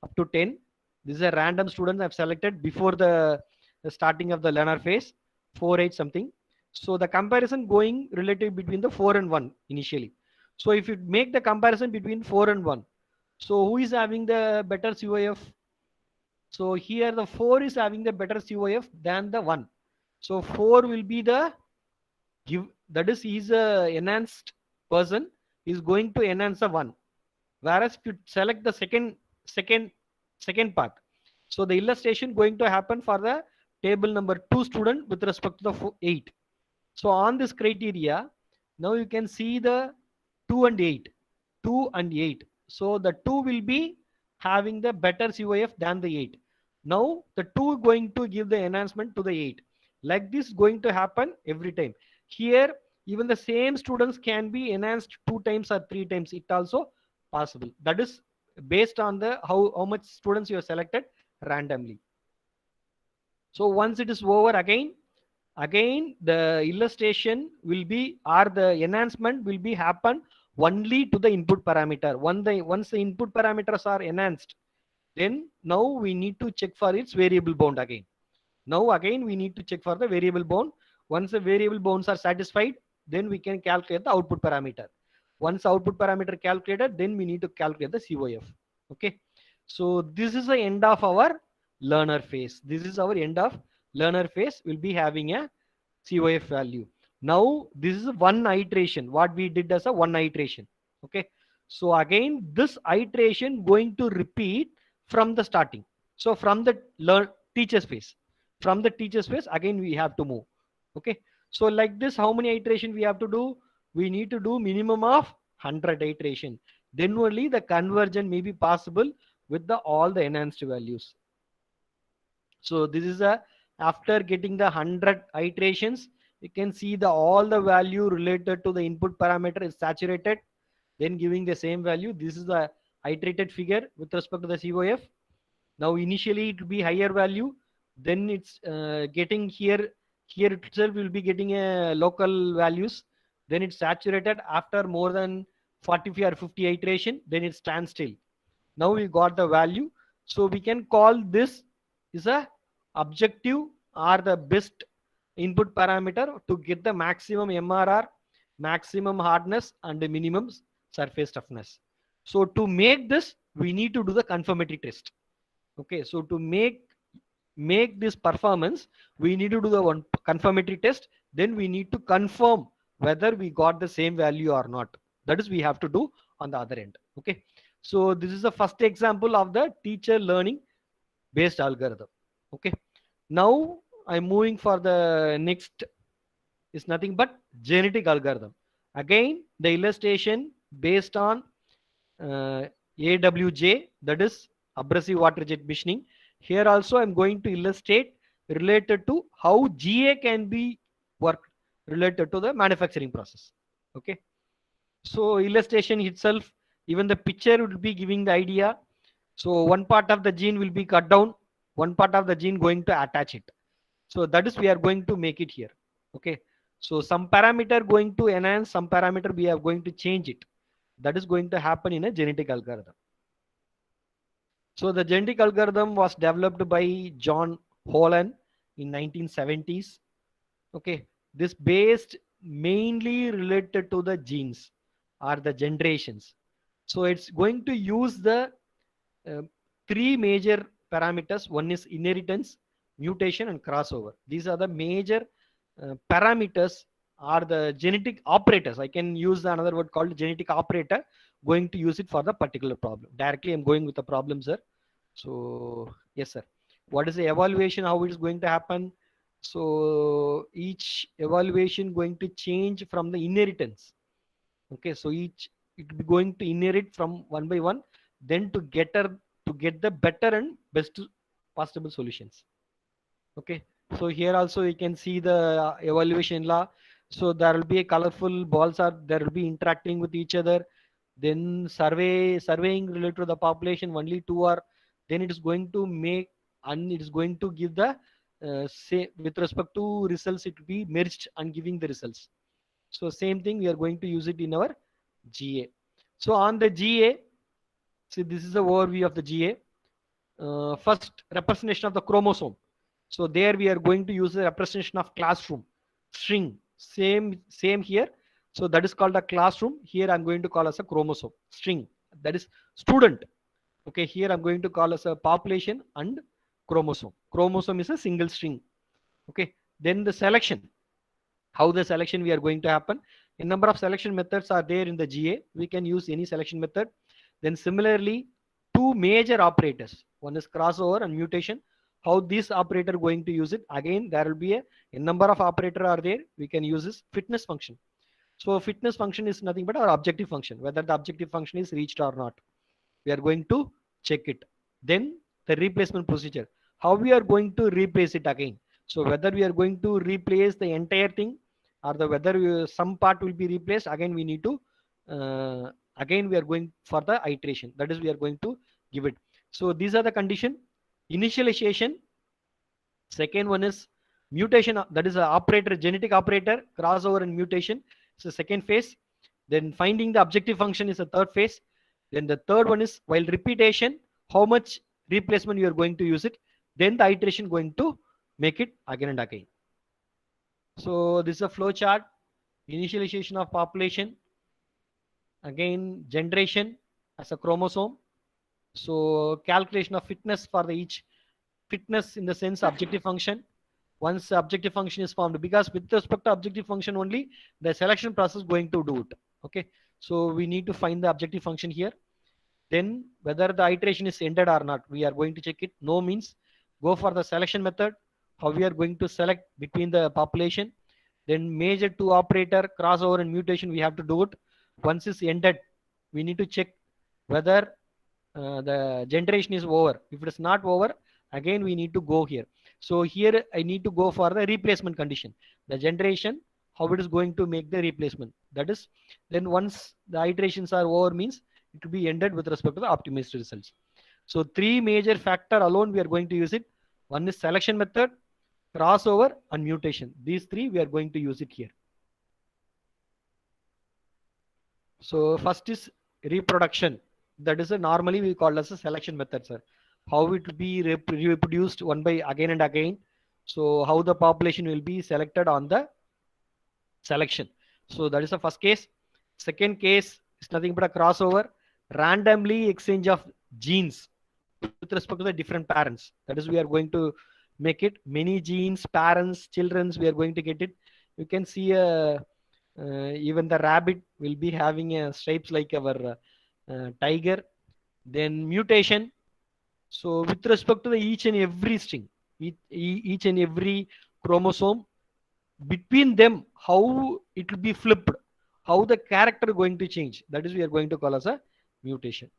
up to 10. This is a random student I've selected before the starting of the learner phase, 4, 8 something. So the comparison going relative between the 4 and 1 initially. So if you make the comparison between 4 and 1, so who is having the better COF? So here the 4 is having the better COF than the 1. So 4 will be the give, that is he's a enhanced person, is going to enhance the 1. Whereas if you select the second part, so the illustration going to happen for the table number 2 student with respect to the 8. So on this criteria, now you can see the 2 and 8. So the 2 will be having the better COF than the 8. Now the 2 going to give the enhancement to the 8. Like this going to happen every time. Here, even the same students can be enhanced 2 times or 3 times. It also possible. That is based on the how much students you have selected randomly. So once it is over, again the illustration will be, or the enhancement will be happen only to the input parameter. Once the input parameters are enhanced, then now we need to check for its variable bound again. Now again we need to check for the variable bound. Once the variable bounds are satisfied, then we can calculate the output parameter. Once output parameter calculated, then we need to calculate the COF. Okay. So this is the end of our learner phase. This is our end of learner phase. Will be having a COF value. Now this is one iteration. What we did as a one iteration. Okay. So again, this iteration going to repeat from the starting. So from the teacher's phase. From the teacher's phase, again we have to move. Okay. So like this, how many iteration we have to do? We need to do minimum of 100 iteration. Then only the conversion may be possible with all the enhanced values. So this is after getting the 100 iterations, you can see all the value related to the input parameter is saturated, then giving the same value. This is the iterated figure with respect to the COF. Now initially it will be higher value, then it's getting here itself will be getting a local values, then it's saturated after more than 40 or 50 iteration, then it stands still. Now we got the value, so we can call this is a objective or the best input parameter to get the maximum MRR, maximum hardness and the minimum surface toughness. So to make this, we need to do the conformity test. Okay, so to make this performance, we need to do the one conformity test. Then we need to confirm whether we got the same value or not. That is we have to do on the other end. Okay, so this is the first example of the teacher learning based algorithm. Okay, now I'm moving for the next is nothing but genetic algorithm. Again, the illustration based on AWJ, that is abrasive water jet machining. Here also I'm going to illustrate related to how GA can be worked related to the manufacturing process. Okay, so illustration itself, even the picture will be giving the idea. So one part of the gene will be cut down, one part of the gene going to attach it. So that is we are going to make it here. Okay, so some parameter going to enhance, some parameter we are going to change it. That is going to happen in a genetic algorithm. So the genetic algorithm was developed by John Holland in 1970s. Okay, this based mainly related to the genes or the generations. So it's going to use the 3 major parameters. One is inheritance, mutation and crossover. These are the major parameters are the genetic operators. I can use another word called genetic operator, going to use it for the particular problem. Directly I'm going with the problem, sir. So yes, sir. What is the evaluation, how it is going to happen? So each evaluation going to change from the inheritance. Okay, so each it will be going to inherit from one by one, then to get the better and best possible solutions. Okay, so here also you can see the evaluation law. So there will be a colorful balls are there will be interacting with each other. Then surveying related to the population only two are, then it is going to make, and it is going to give the say with respect to results, it will be merged and giving the results. So same thing we are going to use it in our GA. So on the GA, see this is the overview of the GA. First representation of the chromosome. So there we are going to use the representation of classroom string. Same here. So that is called a classroom. Here I'm going to call as a chromosome string. That is student. Okay, here I'm going to call as a population and chromosome. Chromosome is a single string. Okay, then the selection. How the selection we are going to happen. A number of selection methods are there in the GA. We can use any selection method. Then similarly, two major operators. One is crossover and mutation. How this operator going to use it? Again, there will be a number of operator are there. We can use this fitness function. So fitness function is nothing but our objective function, whether the objective function is reached or not. We are going to check it. Then the replacement procedure. How we are going to replace it again. So whether we are going to replace the entire thing, or the whether some part will be replaced, again we need to again we are going for the iteration. That is, we are going to give it. So these are the condition. Initialization. Second one is mutation. That is a operator, genetic operator, crossover and mutation. It's the second phase. Then finding the objective function is the third phase. Then the third one is while repetition, how much replacement you are going to use it. Then the iteration going to make it again and again. So this is a flow chart. Initialization of population. Again, generation as a chromosome. So calculation of fitness for the each fitness in the sense objective function. Once the objective function is formed, because with respect to objective function only, the selection process going to do it. Okay. So we need to find the objective function here. Then whether the iteration is ended or not, we are going to check it. No means go for the selection method. How we are going to select between the population. Then major two operator, crossover and mutation, we have to do it. Once it's ended, we need to check whether the generation is over. If it is not over, again we need to go here. So here I need to go for the replacement condition. The generation, how it is going to make the replacement. That is, then once the iterations are over means it will be ended with respect to the optimized results. So three major factor alone we are going to use it. One is selection method, crossover and mutation. These three we are going to use it here. So first is reproduction. That is a normally we call as a selection method, sir. How it will be reproduced one by again and again. So how the population will be selected on the selection. So that is the first case. Second case is nothing but a crossover, randomly exchange of genes with respect to the different parents. That is, we are going to make it many genes, parents, childrens, we are going to get it. You can see even the rabbit will be having stripes like our tiger. Then mutation. So with respect to the each and every string, each and every chromosome, between them, how it will be flipped, how the character going to change. That is, we are going to call as a mutation.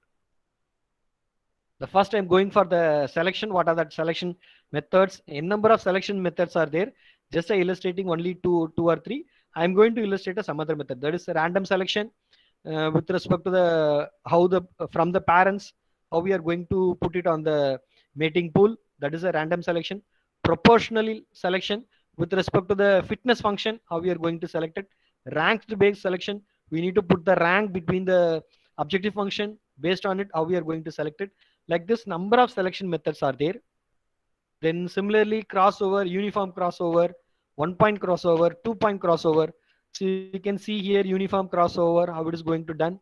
The first I'm going for the selection. What are the selection methods? A number of selection methods are there. Just illustrating only two or three. I'm going to illustrate some other method. That is a random selection with respect to the how the from the parents, how we are going to put it on the mating pool. That is a random selection. Proportional selection with respect to the fitness function, how we are going to select it. Ranked based selection. We need to put the rank between the objective function. Based on it, how we are going to select it. Like this, number of selection methods are there. Then similarly, crossover, uniform crossover, 1-point crossover, 2-point crossover. So you can see here uniform crossover, how it is going to done.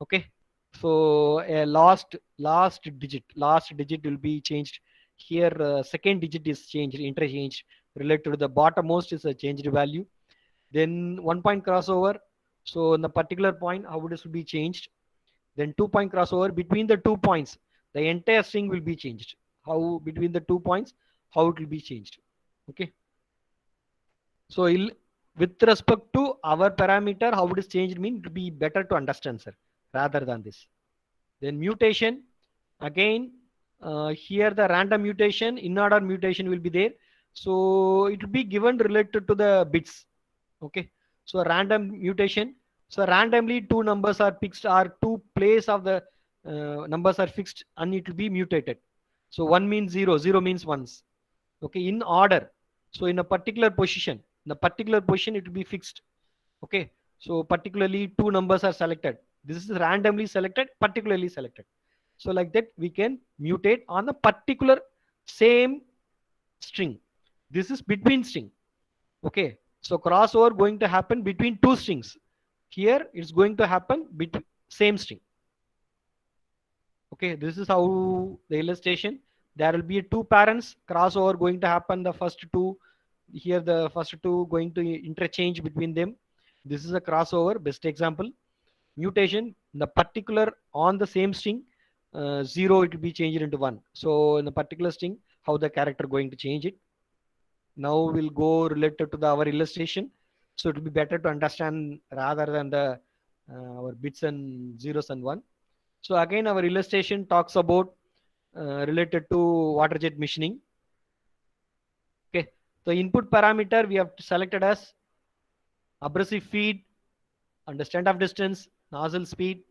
Okay. So a last digit will be changed. Here second digit is changed, interchanged. Related to the bottommost is a changed value. Then 1-point crossover. So in the particular point, how it is to be changed. Then 2-point crossover, between the 2 points, the entire string will be changed. How between the 2 points, how it will be changed. Okay. So with respect to our parameter, how it is changed mean to be better to understand, sir, rather than this. Then mutation, again, here the random mutation, in order mutation will be there. So it will be given related to the bits. Okay. So random mutation. So randomly two numbers are fixed, or two place of the numbers are fixed, and it will be mutated. So 1 means 0, 0 means ones. Okay, in order. So in a particular position, it will be fixed. Okay, so particularly two numbers are selected. This is randomly selected, particularly selected. So like that, we can mutate on a particular same string. This is between string. Okay, so crossover going to happen between two strings. Here it's going to happen between same string. Okay, this is how the illustration. There will be two parents, crossover going to happen. The first two, here the first two going to interchange between them. This is a crossover, best example. Mutation, the particular on the same string, 0 it will be changed into 1. So in the particular string, how the character going to change it. Now we'll go related to our illustration. So it will be better to understand rather than the our bits and zeros and 1. So again, our illustration talks about related to water jet machining. Okay, the input parameter we have selected as abrasive feed, and the standoff distance, nozzle speed.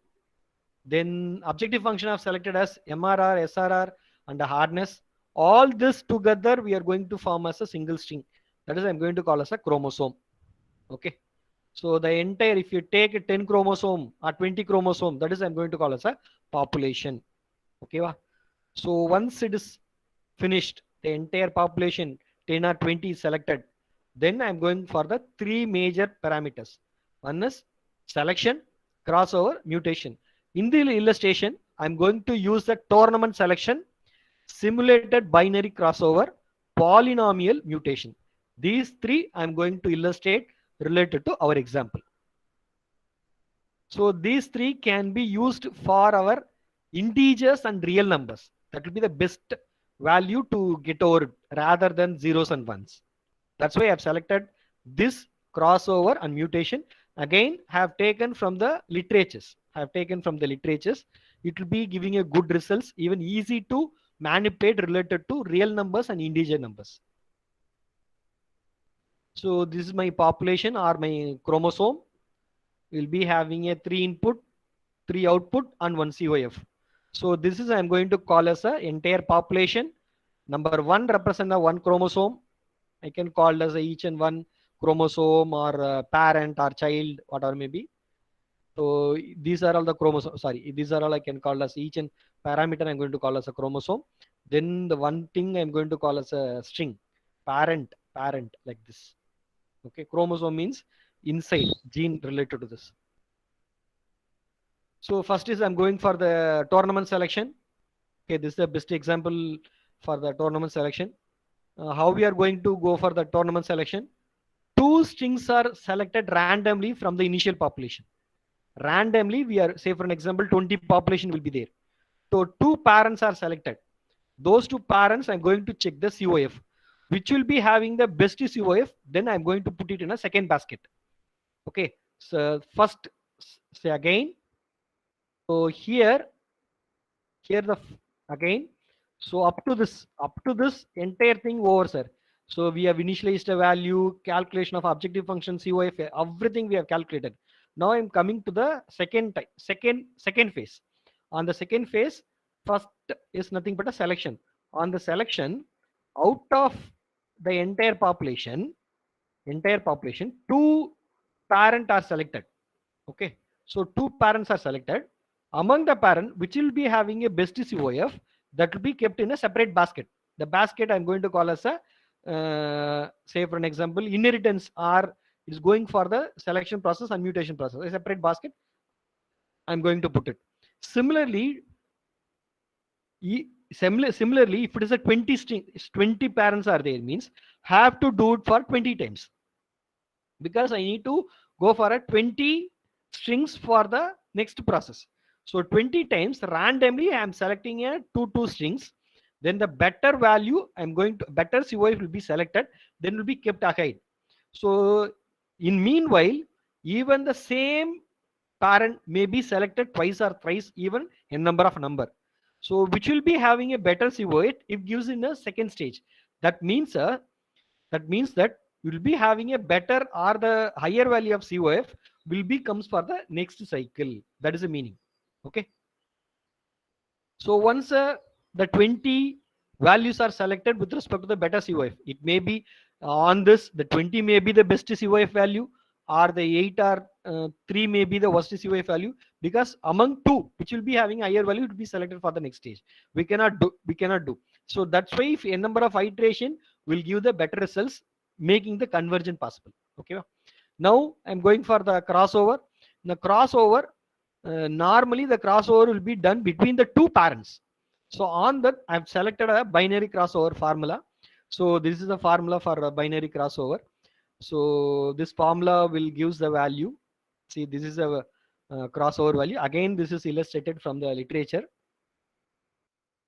Then objective function I've selected as MRR, SRR, and the hardness. All this together we are going to form as a single string. That is, I'm going to call as a chromosome. Okay. So the entire, if you take a 10 chromosome or 20 chromosome, that is I'm going to call as a population. Okay. So once it is finished, the entire population 10 or 20 is selected. Then I'm going for the three major parameters. One is selection, crossover, mutation. In the illustration, I'm going to use the tournament selection, simulated binary crossover, polynomial mutation. These three I'm going to illustrate related to our example. So these three can be used for our integers and real numbers. That will be the best value to get over rather than zeros and ones. That's why I've selected this crossover and mutation. Again, have taken from the literatures. It will be giving a good results, even easy to manipulate related to real numbers and integer numbers. So this is my population or my chromosome. We'll be having a 3 input, 3 output, and 1 COF. So this is I'm going to call as a entire population. Number 1 represent the 1 chromosome. I can call as each and one chromosome or parent or child, whatever may be. So these are all the chromosomes. Sorry, these are all I can call as each and parameter I'm going to call as a chromosome. Then the one thing I'm going to call as a string, parent, like this. Okay, chromosome means inside gene related to this. So first is I'm going for the tournament selection. Okay, this is the best example for the tournament selection. How we are going to go for the tournament selection? Two strings are selected randomly from the initial population. Randomly, we are, say for an example, 20 population will be there. So two parents are selected. Those two parents, I'm going to check the COF, which will be having the best COF. Then I'm going to put it in a second basket. Okay, so first, say again. So here the again. So up to this entire thing over, sir. So we have initialized a value, calculation of objective function, COF, everything we have calculated. Now I'm coming to the second phase. On the second phase, first is nothing but a selection. On the selection, out of the entire population, two parents are selected. Okay, so two parents are selected. Among the parent, which will be having a best COF, that will be kept in a separate basket. The basket I'm going to call as a, say for an example, inheritance, or is going for the selection process and mutation process. A separate basket I'm going to put it. Similarly, if it is a 20 parents are there, means have to do it for 20 times, because I need to go for a 20 strings for the next process. So 20 times randomly I am selecting a two strings. Then the better value better COF will be selected, then will be kept ahead. So in meanwhile, even the same parent may be selected twice or thrice, even in number. So which will be having a better COF, it gives in a second stage. That means that you will be having a better or the higher value of COF will be comes for the next cycle. That is the meaning. Okay. So once the 20 values are selected with respect to the better COF, it may be on this, the 20 may be the best COF value, or the 8 or 3 may be the worst COF value, because among two which will be having higher value to be selected for the next stage. We cannot do. So that's why if a number of iteration will give the better results, making the conversion possible. Okay. Now I'm going for the crossover. The crossover, normally the crossover will be done between the two parents. So on that, I've selected a binary crossover formula. So this is the formula for a binary crossover. So this formula will gives the value. See, this is a crossover value. Again, this is illustrated from the literature.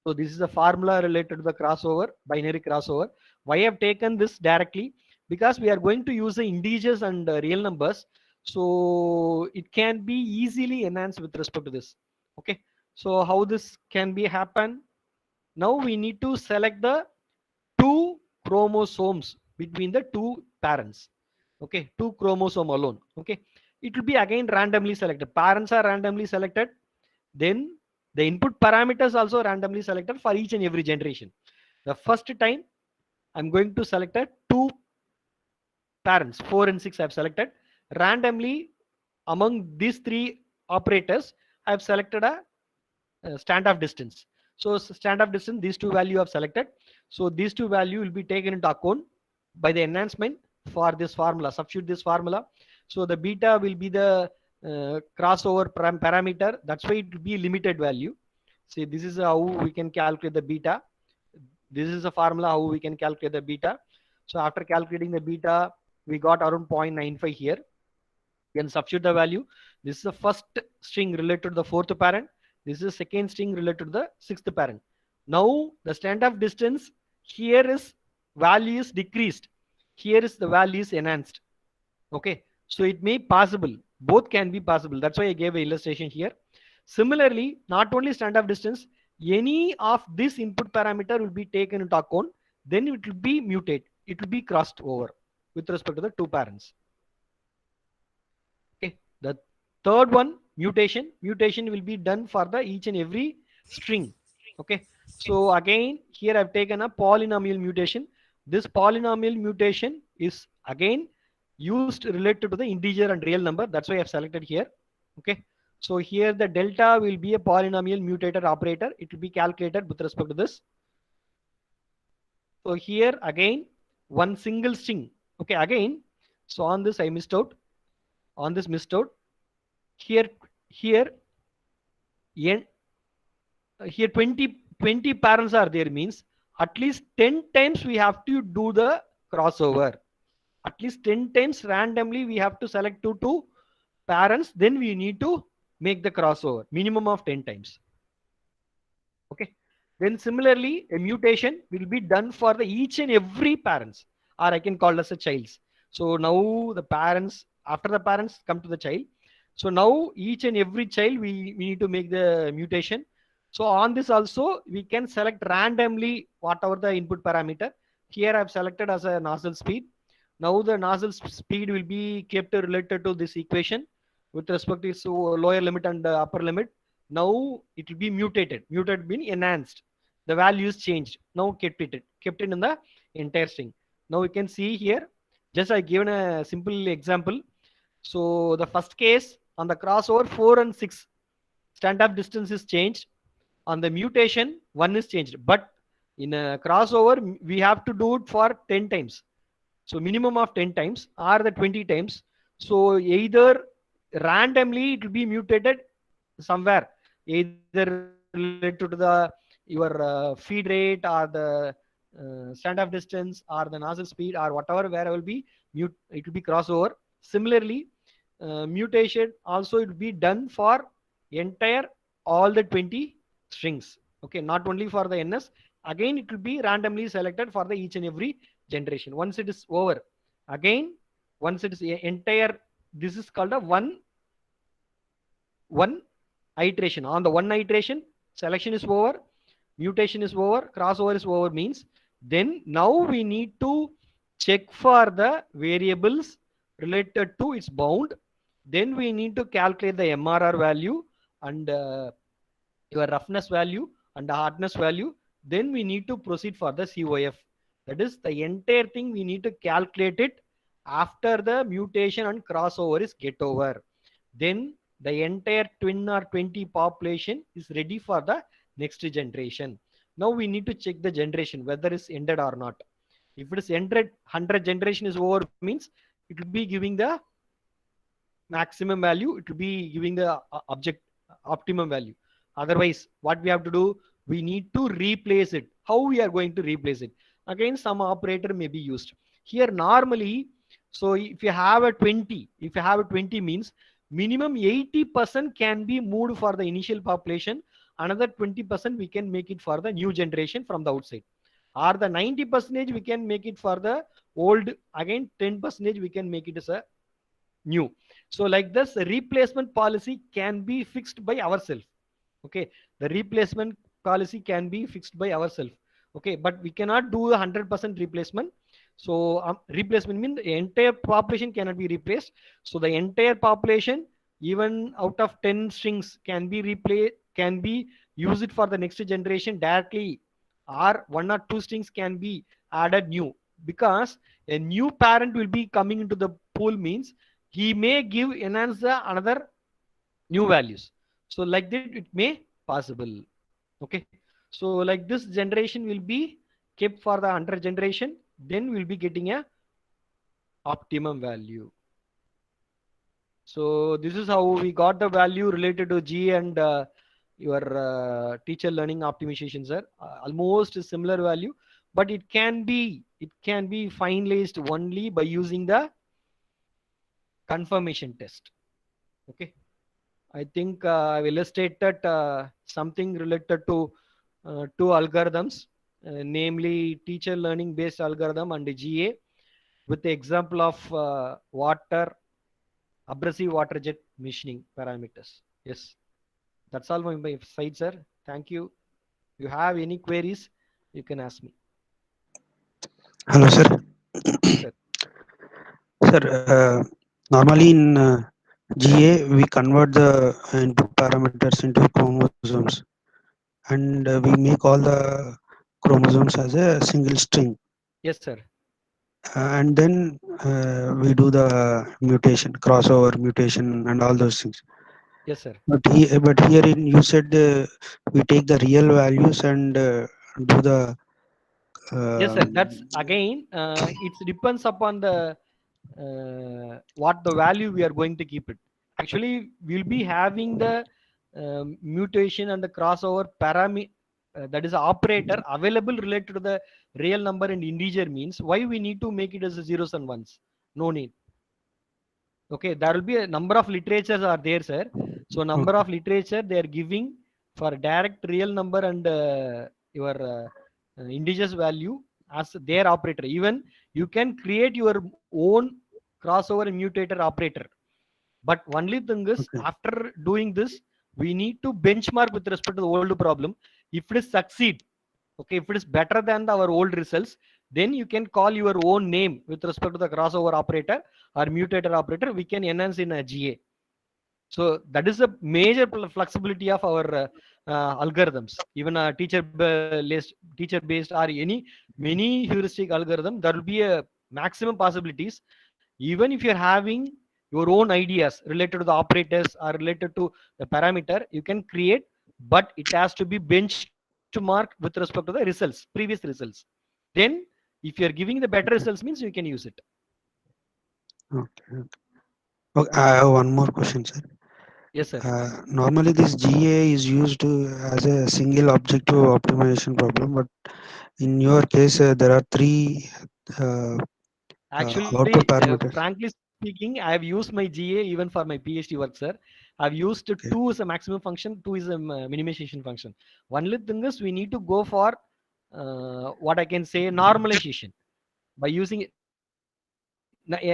So this is a formula related to the crossover, binary crossover. Why I have taken this directly? Because we are going to use the integers and real numbers. So it can be easily enhanced with respect to this. Okay. So how this can be happen? Now we need to select the two chromosomes between the two parents. Okay. Two chromosome alone. Okay. It will be again randomly selected. Parents are randomly selected. Then the input parameters also randomly selected for each and every generation. The first time I'm going to select a two parents, 4 and 6 I've selected. Randomly among these three operators, I've selected a standoff distance. So standoff distance, these two value I've selected. So these two value will be taken into account by the enhancement for this formula. Substitute this formula. So the beta will be the crossover parameter. That's why it will be limited value. See, this is how we can calculate the beta. This is a formula how we can calculate the beta. So after calculating the beta, we got around 0.95 here. You can substitute the value. This is the first string related to the fourth parent. This is the second string related to the sixth parent. Now the standoff distance here is value is decreased. Here is the value is enhanced. Okay. So it may possible. Both can be possible. That's why I gave an illustration here. Similarly, not only standoff distance, any of this input parameter will be taken into account. Then it will be mutate. It will be crossed over with respect to the two parents. Okay. The third one, mutation. Mutation will be done for the each and every string. Okay. So again, here I've taken a polynomial mutation. This polynomial mutation is again used related to the integer and real number. That's why I've selected here. Okay. So here the delta will be a polynomial mutator operator. It will be calculated with respect to this. So here again, one single string. Okay. Again, so on this I missed out. On this missed out. Here 20 parents are there, means at least 10 times we have to do the crossover. At least 10 times randomly we have to select two parents, then we need to make the crossover, minimum of 10 times. Okay. Then similarly, a mutation will be done for the each and every parents, or I can call as a childs. So now the parents, after the parents come to the child. So now each and every child we need to make the mutation. So on this also we can select randomly whatever the input parameter. Here I've selected as a nozzle speed. Now the nozzle speed will be kept related to this equation with respect to its lower limit and upper limit. Now it will be mutated. Mutated means enhanced. The value is changed. Now kept it in the entire string. Now you can see here. Just I given a simple example. So the first case on the crossover 4 and 6 standoff distance is changed. On the mutation 1 is changed. But in a crossover we have to do it for 10 times. So minimum of 10 times or the 20 times. So either randomly it will be mutated somewhere, either related to the your feed rate or the standoff distance or the nozzle speed or whatever, where it will be crossover. Similarly, mutation also it will be done for entire all the 20 strings. Okay, not only for the NS. Again, it will be randomly selected for the each and every generation. Once it is over, again, once it is entire, this is called a one iteration. On the one iteration, selection is over, mutation is over, crossover is over, means then now we need to check for the variables related to its bound. Then we need to calculate the MRR value and your roughness value and the hardness value. Then we need to proceed for the COF. That is the entire thing we need to calculate it after the mutation and crossover is get over. Then the entire twin or 20 population is ready for the next generation. Now we need to check the generation whether it's ended or not. If it is ended, 100 generation is over means it will be giving the maximum value, it will be giving the optimum value. Otherwise, what we have to do, we need to replace it. How we are going to replace it? Again, some operator may be used. Here normally, so if you have a 20, if you have a 20 means minimum 80% can be moved for the initial population. Another 20% we can make it for the new generation from the outside. Or the 90% we can make it for the old. Again, 10% we can make it as a new. So like this, the replacement policy can be fixed by ourselves. Okay, the replacement policy can be fixed by ourselves. Okay, but we cannot do 100% replacement. So replacement means the entire population cannot be replaced. So the entire population, even out of 10 strings, can be replaced, can be use it for the next generation directly, or 1 or 2 strings can be added new, because a new parent will be coming into the pool means he may give enhance the another new values. So like that it may possible. Okay, so like this generation will be kept for the 100 generation, then we'll be getting a optimum value. So this is how we got the value related to G and your teacher learning optimization, sir. Almost a similar value, but it can be finalized only by using the confirmation test. Okay, I think I've illustrated something related to two algorithms, namely teacher learning based algorithm and GA, with the example of abrasive water jet machining parameters. Yes, that's all from my side, sir. Thank you. If you have any queries, you can ask me. Hello, sir. Sir. Sir, normally in GA, we convert the input parameters into chromosomes, and we make all the chromosomes as a single string. Yes, sir. And then we do the mutation, crossover mutation, and all those things. Yes, sir. But here you said we take the real values and do the. Yes, sir. That's again, it depends upon the what the value we are going to keep it. Actually, we'll be having the mutation and the crossover parameter, that is operator available related to the real number and integer means why we need to make it as a zeros and ones? No need. Okay, there will be a number of literatures are there, sir. So number of literature they are giving for direct real number and your integers value as their operator. Even you can create your own crossover and mutator operator. But only thing is, after doing this, we need to benchmark with respect to the old problem. If it is succeed, okay, if it is better than our old results, then you can call your own name with respect to the crossover operator or mutator operator. We can enhance in a GA. So that is a major flexibility of our algorithms. Even a teacher-based or many heuristic algorithm, there will be a maximum possibilities. Even if you're having your own ideas related to the operators or related to the parameter, you can create, but it has to be benchmarked with respect to the results, previous results. Then if you're giving the better results means you can use it. Okay. I have one more question, sir. Yes, sir. Normally this GA is used as a single objective optimization problem, but in your case there are three actually parameters. Frankly speaking, I have used my GA even for my PhD work, sir. I've used 2 as a maximum function, 2 is a minimization function. Only thing is we need to go for what I can say normalization by using it.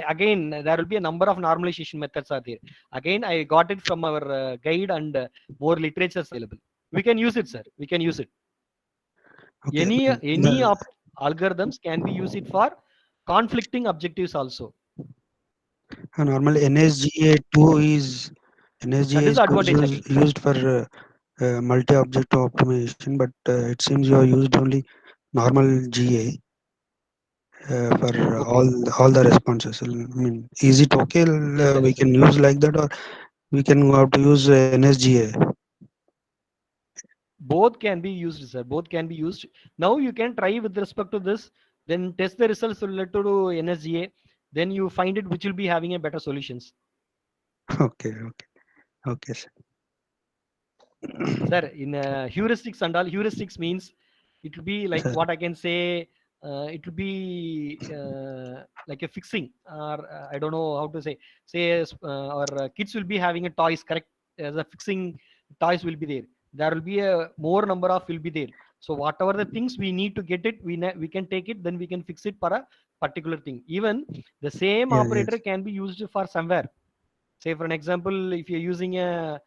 Again, there will be a number of normalization methods are there. Again, I got it from our guide and more literature available. We can use it, sir. We can use it. Okay. Any algorithms can be used it for conflicting objectives also. Normally NSGA2 is That is the advantage again. used for multi-object optimization, but it seems you are used only normal GA for all the responses. I mean, is it okay? We can use like that, or we can have to use NSGA. Both can be used, sir. Both can be used. Now you can try with respect to this, then test the results related to NSGA. Then you find it which will be having a better solutions. Okay, sir. Sir, in heuristics and all, heuristics means it will be like Sir. what I can say. It will be like a fixing, or I don't know how to say. Our kids will be having a toys, correct? As a fixing toys will be there. There will be a more number of will be there. So whatever the things we need to get it, we can take it, then we can fix it for a particular thing. Even the same Yeah, operator yes. can be used for somewhere. Say for an example, if you're using a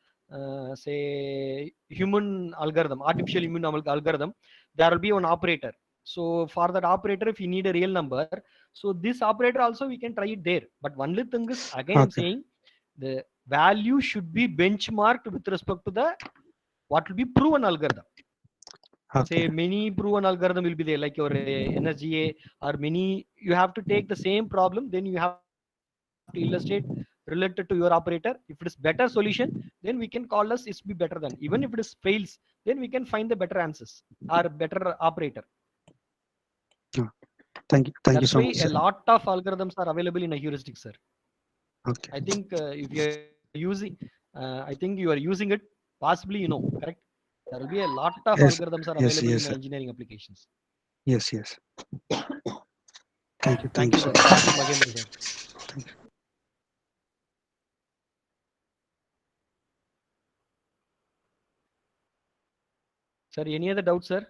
say human algorithm, artificial human algorithm, there will be one operator. So for that operator, if you need a real number, so this operator also we can try it there. But only thing is, again I'm Okay. saying the value should be benchmarked with respect to the what will be proven algorithm. Okay. Say many proven algorithm will be there, like your NSGA or many. You have to take the same problem, then you have to illustrate related to your operator. If it is better solution, then we can call us it's be better than. Even if it is fails, then we can find the better answers or better operator. Thank you That's so why much, a sir. lot of algorithms are available in a heuristic, sir. Okay. I think if you're using, I think you are using it. Possibly, correct. There will be a lot of Yes, algorithms are yes, available yes, in sir. engineering applications. Yes. Thank you Thank you, so sir. much. Thank you, Magendra, sir. Thank you. Sir, any other doubts, sir?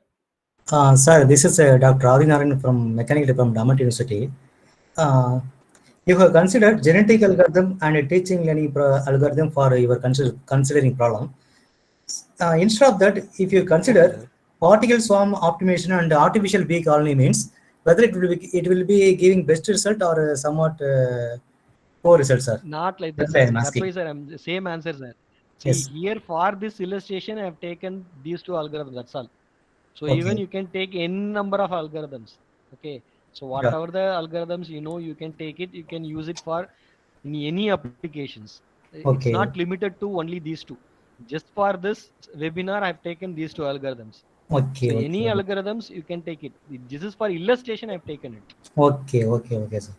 Sir, this is Dr. Adinaran from Mechanical Department, Damat University. You have considered genetic algorithm and a teaching learning algorithm for your considering problem. Instead of that, if you consider particle swarm optimization and artificial bee colony means, whether it will be giving best result or somewhat poor result, sir. Not like That's this, why sir. I'm That's why, asking. sir, I'm the same answer, sir. See, Yes. here for this illustration, I have taken these two algorithms. That's all. So even Okay. you can take n number of algorithms. Okay. So Yeah. whatever the algorithms you can take it. You can use it for in any applications. It's Okay. not limited to only these two. Just for this webinar, I've taken these two algorithms. Okay. So any Okay. algorithms you can take it. This is for illustration. I've taken it. Okay. Okay. Okay, sir.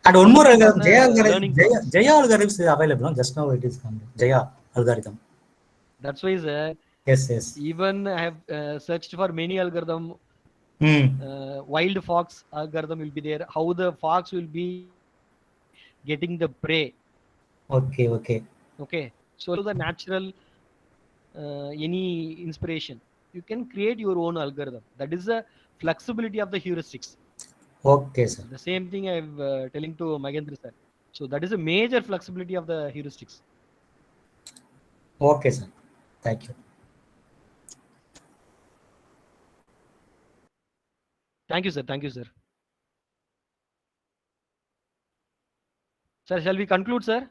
And one more Only for algorithm, the learning purpose. Jaya algorithm is available. No? Just now it is come. Jaya algorithm. That's why, sir. Yes. Yes. Even I have searched for many algorithm. Wild fox algorithm will be there. How the fox will be getting the prey. Okay. Okay. Okay. So the natural any inspiration, you can create your own algorithm. That is the flexibility of the heuristics. Okay, sir. The same thing I'm telling to Magendra sir. So that is a major flexibility of the heuristics. Okay, sir. Thank you. Thank you, sir. Thank you, sir. Sir, shall we conclude, sir?